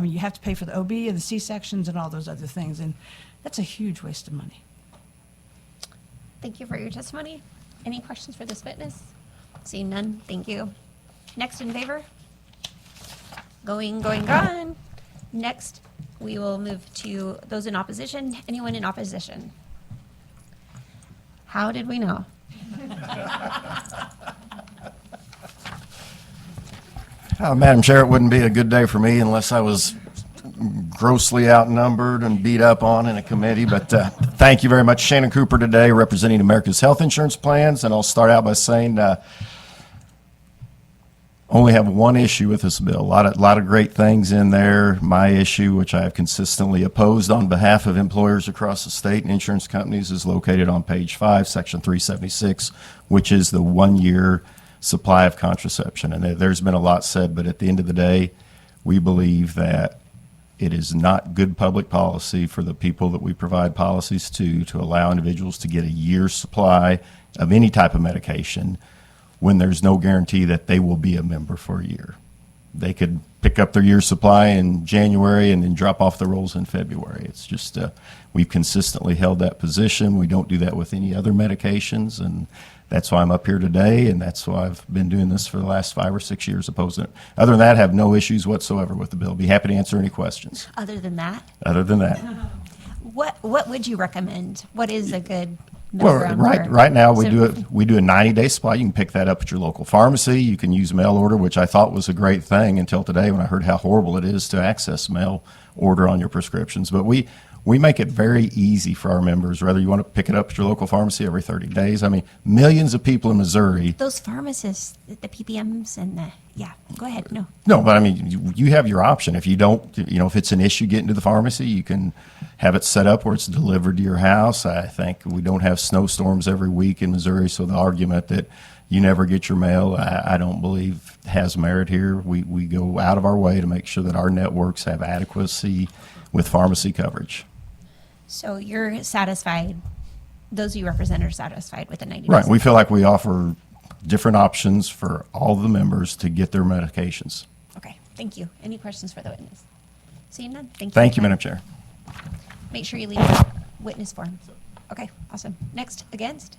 you have to pay for the OB and the C-sections and all those other things, and that's a huge waste of money. Thank you for your testimony. Any questions for this witness? Seeing none, thank you. Next in favor? Going. Next, we will move to those in opposition. Anyone in opposition? How did we know? Madam Chair, it wouldn't be a good day for me unless I was grossly outnumbered and beat up on in a committee, but thank you very much. Shannon Cooper today, representing America's health insurance plans, and I'll start out by saying only have one issue with this bill. A lot of great things in there. My issue, which I have consistently opposed on behalf of employers across the state and insurance companies, is located on page 5, section 376, which is the 1-year supply of contraception. And there's been a lot said, but at the end of the day, we believe that it is not good public policy for the people that we provide policies to allow individuals to get a year's supply of any type of medication when there's no guarantee that they will be a member for a year. They could pick up their year's supply in January and then drop off the rolls in February. It's just, we've consistently held that position. We don't do that with any other medications, and that's why I'm up here today, and that's why I've been doing this for the last 5 or 6 years opposing it. Other than that, I have no issues whatsoever with the bill. Be happy to answer any questions. Other than that, what would you recommend? What is a good Well, ground right now we do a 90-day supply. You can pick that up at your local pharmacy. You can use mail order, which I thought was a great thing until today when I heard how horrible it is to access mail order on your prescriptions. But we make it very easy for our members, whether you want to pick it up at your local pharmacy every 30 days. I mean, millions of people in Missouri. Those pharmacists, the PPMs and go ahead. No, but I mean, you have your option. If you don't, if it's an issue getting to the pharmacy, you can have it set up where it's delivered to your house. I think we don't have snowstorms every week in Missouri, so the argument that you never get your mail, I don't believe has merit here. We go out of our way to make sure that our networks have adequacy with pharmacy coverage. So you're satisfied, those you represent are satisfied with the 90 days? Right. We feel like we offer different options for all the members to get their medications. Okay, thank you. Any questions for the witness? Seeing none, thank you. Thank you, Madam Chair. Make sure you leave a witness form. Okay, awesome. Next, against?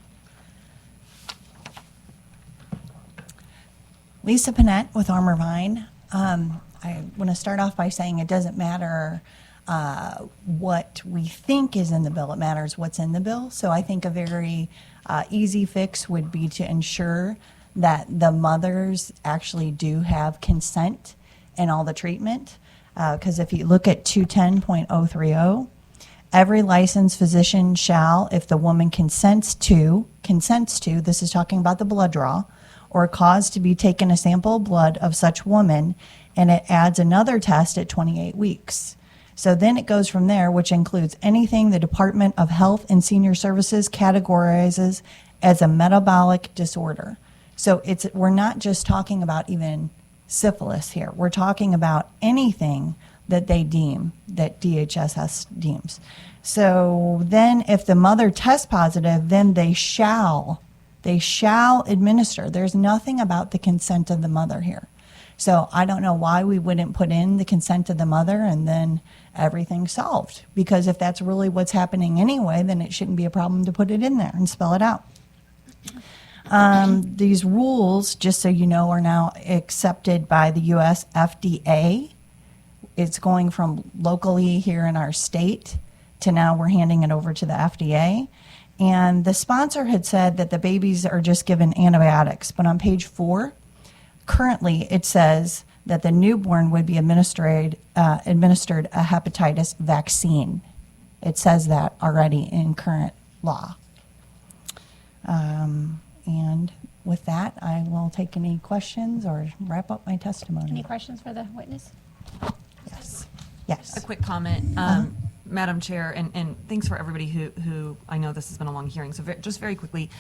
Lisa Panett with Armor Vine. I want to start off by saying it doesn't matter what we think is in the bill, it matters what's in the bill. So I think a very easy fix would be to ensure that the mothers actually do have consent in all the treatment. Because if you look at 210.030, every licensed physician shall, if the woman consents to, this is talking about the blood draw, or cause to be taken a sample of blood of such woman, and it adds another test at 28 weeks. So then it goes from there, which includes anything the Department of Health and Senior Services categorizes as a metabolic disorder. So we're not just talking about even syphilis here. We're talking about anything that they deem, that DHSS deems. So then if the mother tests positive, then they shall administer. There's nothing about the consent of the mother here. So I don't know why we wouldn't put in the consent of the mother and then everything's solved. Because if that's really what's happening anyway, then it shouldn't be a problem to put it in there and spell it out. These rules, just so you know, are now accepted by the U.S. FDA. It's going from locally here in our state to now we're handing it over to the FDA. And the sponsor had said that the babies are just given antibiotics. But on page 4, currently it says that the newborn would be administered a hepatitis vaccine. It says that already in current law. And with that, I will take any questions or wrap up my testimony. Any questions for the witness? Yes. Yes. A quick comment, Madam Chair, and thanks for everybody who, I know this has been a long hearing, so just very quickly,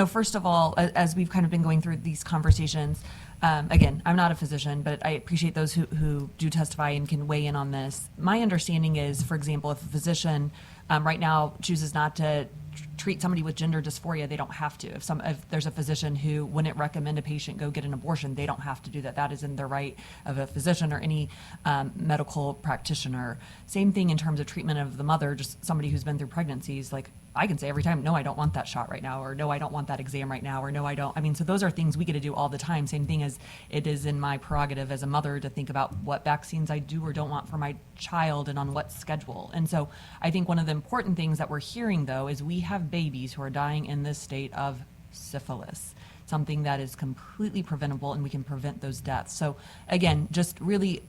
first of all, as we've kind of been going through these conversations, again, I'm not a physician, but I appreciate those who do testify and can weigh in on this. My understanding is, for example, if a physician right now chooses not to treat somebody with gender dysphoria, they don't have to. If there's a physician who wouldn't recommend a patient go get an abortion, they don't have to do that. That is in the right of a physician or any medical practitioner. Same thing in terms of treatment of the mother, just somebody who's been through pregnancies. Like, I can say every time, no, I don't want that shot right now, or no, I don't want that exam right now, or no, I don't. I mean, so those are things we get to do all the time. Same thing as it is in my prerogative as a mother to think about what vaccines I do or don't want for my child and on what schedule. And so I think one of the important things that we're hearing, though, is we have babies who are dying in this state of syphilis, something that is completely preventable, and we can prevent those deaths. So again, just really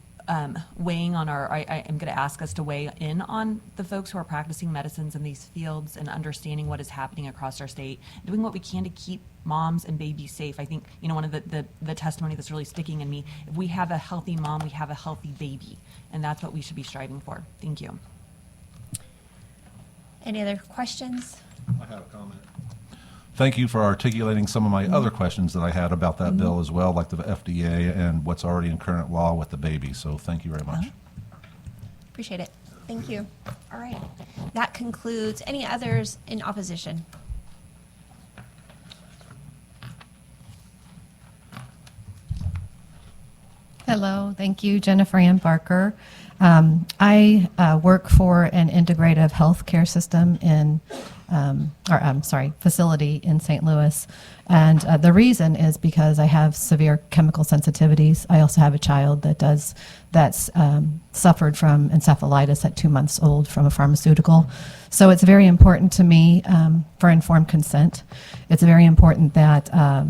weighing on I am going to ask us to weigh in on the folks who are practicing medicines in these fields and understanding what is happening across our state, doing what we can to keep moms and babies safe. I think, one of the testimony that's really sticking in me, if we have a healthy mom, we have a healthy baby, and that's what we should be striving for. Thank you. Any other questions? I have a comment. Thank you for articulating some of my other questions that I had about that bill as well, like the FDA and what's already in current law with the baby. So thank you very much. Appreciate it. Thank you. All right. That concludes. Any others in opposition? Hello, thank you, Jennifer Ann Barker. I work for an integrative healthcare system facility in St. Louis. And the reason is because I have severe chemical sensitivities. I also have a child that's suffered from encephalitis at 2 months old from a pharmaceutical. So it's very important to me for informed consent. It's very important that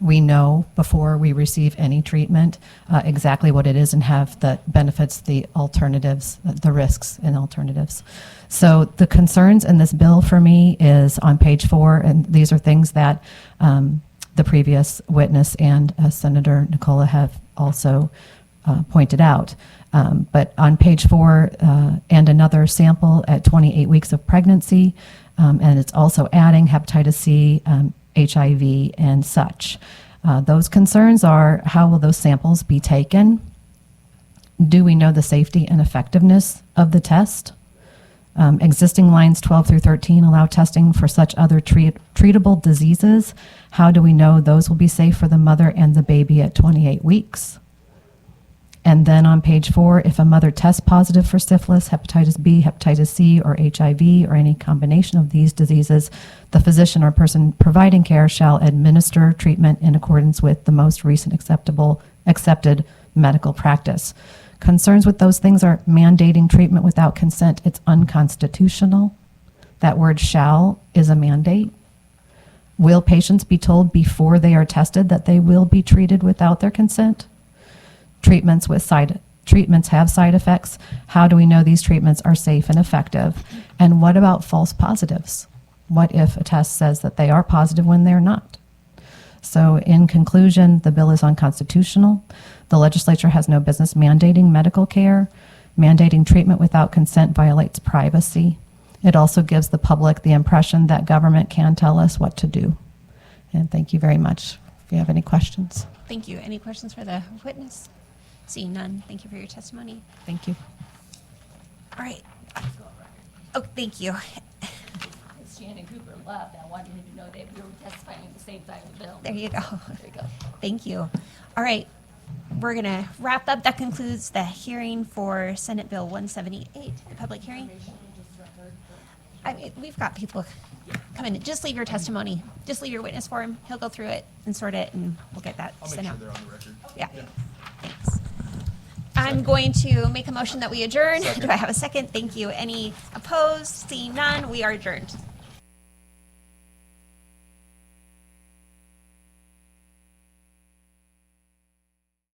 we know before we receive any treatment exactly what it is and have the benefits, the alternatives, the risks and alternatives. So the concerns in this bill for me is on page 4, and these are things that the previous witness and Senator Nicola have also pointed out. But on page 4, and another sample at 28 weeks of pregnancy, and it's also adding hepatitis C, HIV, and such. Those concerns are, how will those samples be taken? Do we know the safety and effectiveness of the test? Existing lines 12 through 13 allow testing for such other treatable diseases. How do we know those will be safe for the mother and the baby at 28 weeks? And then on page 4, if a mother tests positive for syphilis, hepatitis B, hepatitis C, or HIV, or any combination of these diseases, the physician or person providing care shall administer treatment in accordance with the most recent accepted medical practice. Concerns with those things are mandating treatment without consent. It's unconstitutional. That word shall is a mandate. Will patients be told before they are tested that they will be treated without their consent? Treatments have side effects. How do we know these treatments are safe and effective? And what about false positives? What if a test says that they are positive when they're not? So in conclusion, the bill is unconstitutional. The legislature has no business mandating medical care. Mandating treatment without consent violates privacy. It also gives the public the impression that government can tell us what to do. And thank you very much. If you have any questions. Thank you. Any questions for the witness? Seeing none, thank you for your testimony. Thank you. All right. Oh, thank you. Shannon Cooper left. I wanted him to know that we were testifying at the same time of the bill. There you go. There you go. Thank you. All right. we're going to wrap up. That concludes the hearing for Senate Bill 178, the public hearing. I mean, we've got people come in. Just leave your testimony. Just leave your witness form. He'll go through it and sort it, and we'll get that sent out. they're on the record. Yeah. Thanks. I'm going to make a motion that we adjourn. Do I have a second? Thank you. Any opposed? Seeing none, we are adjourned.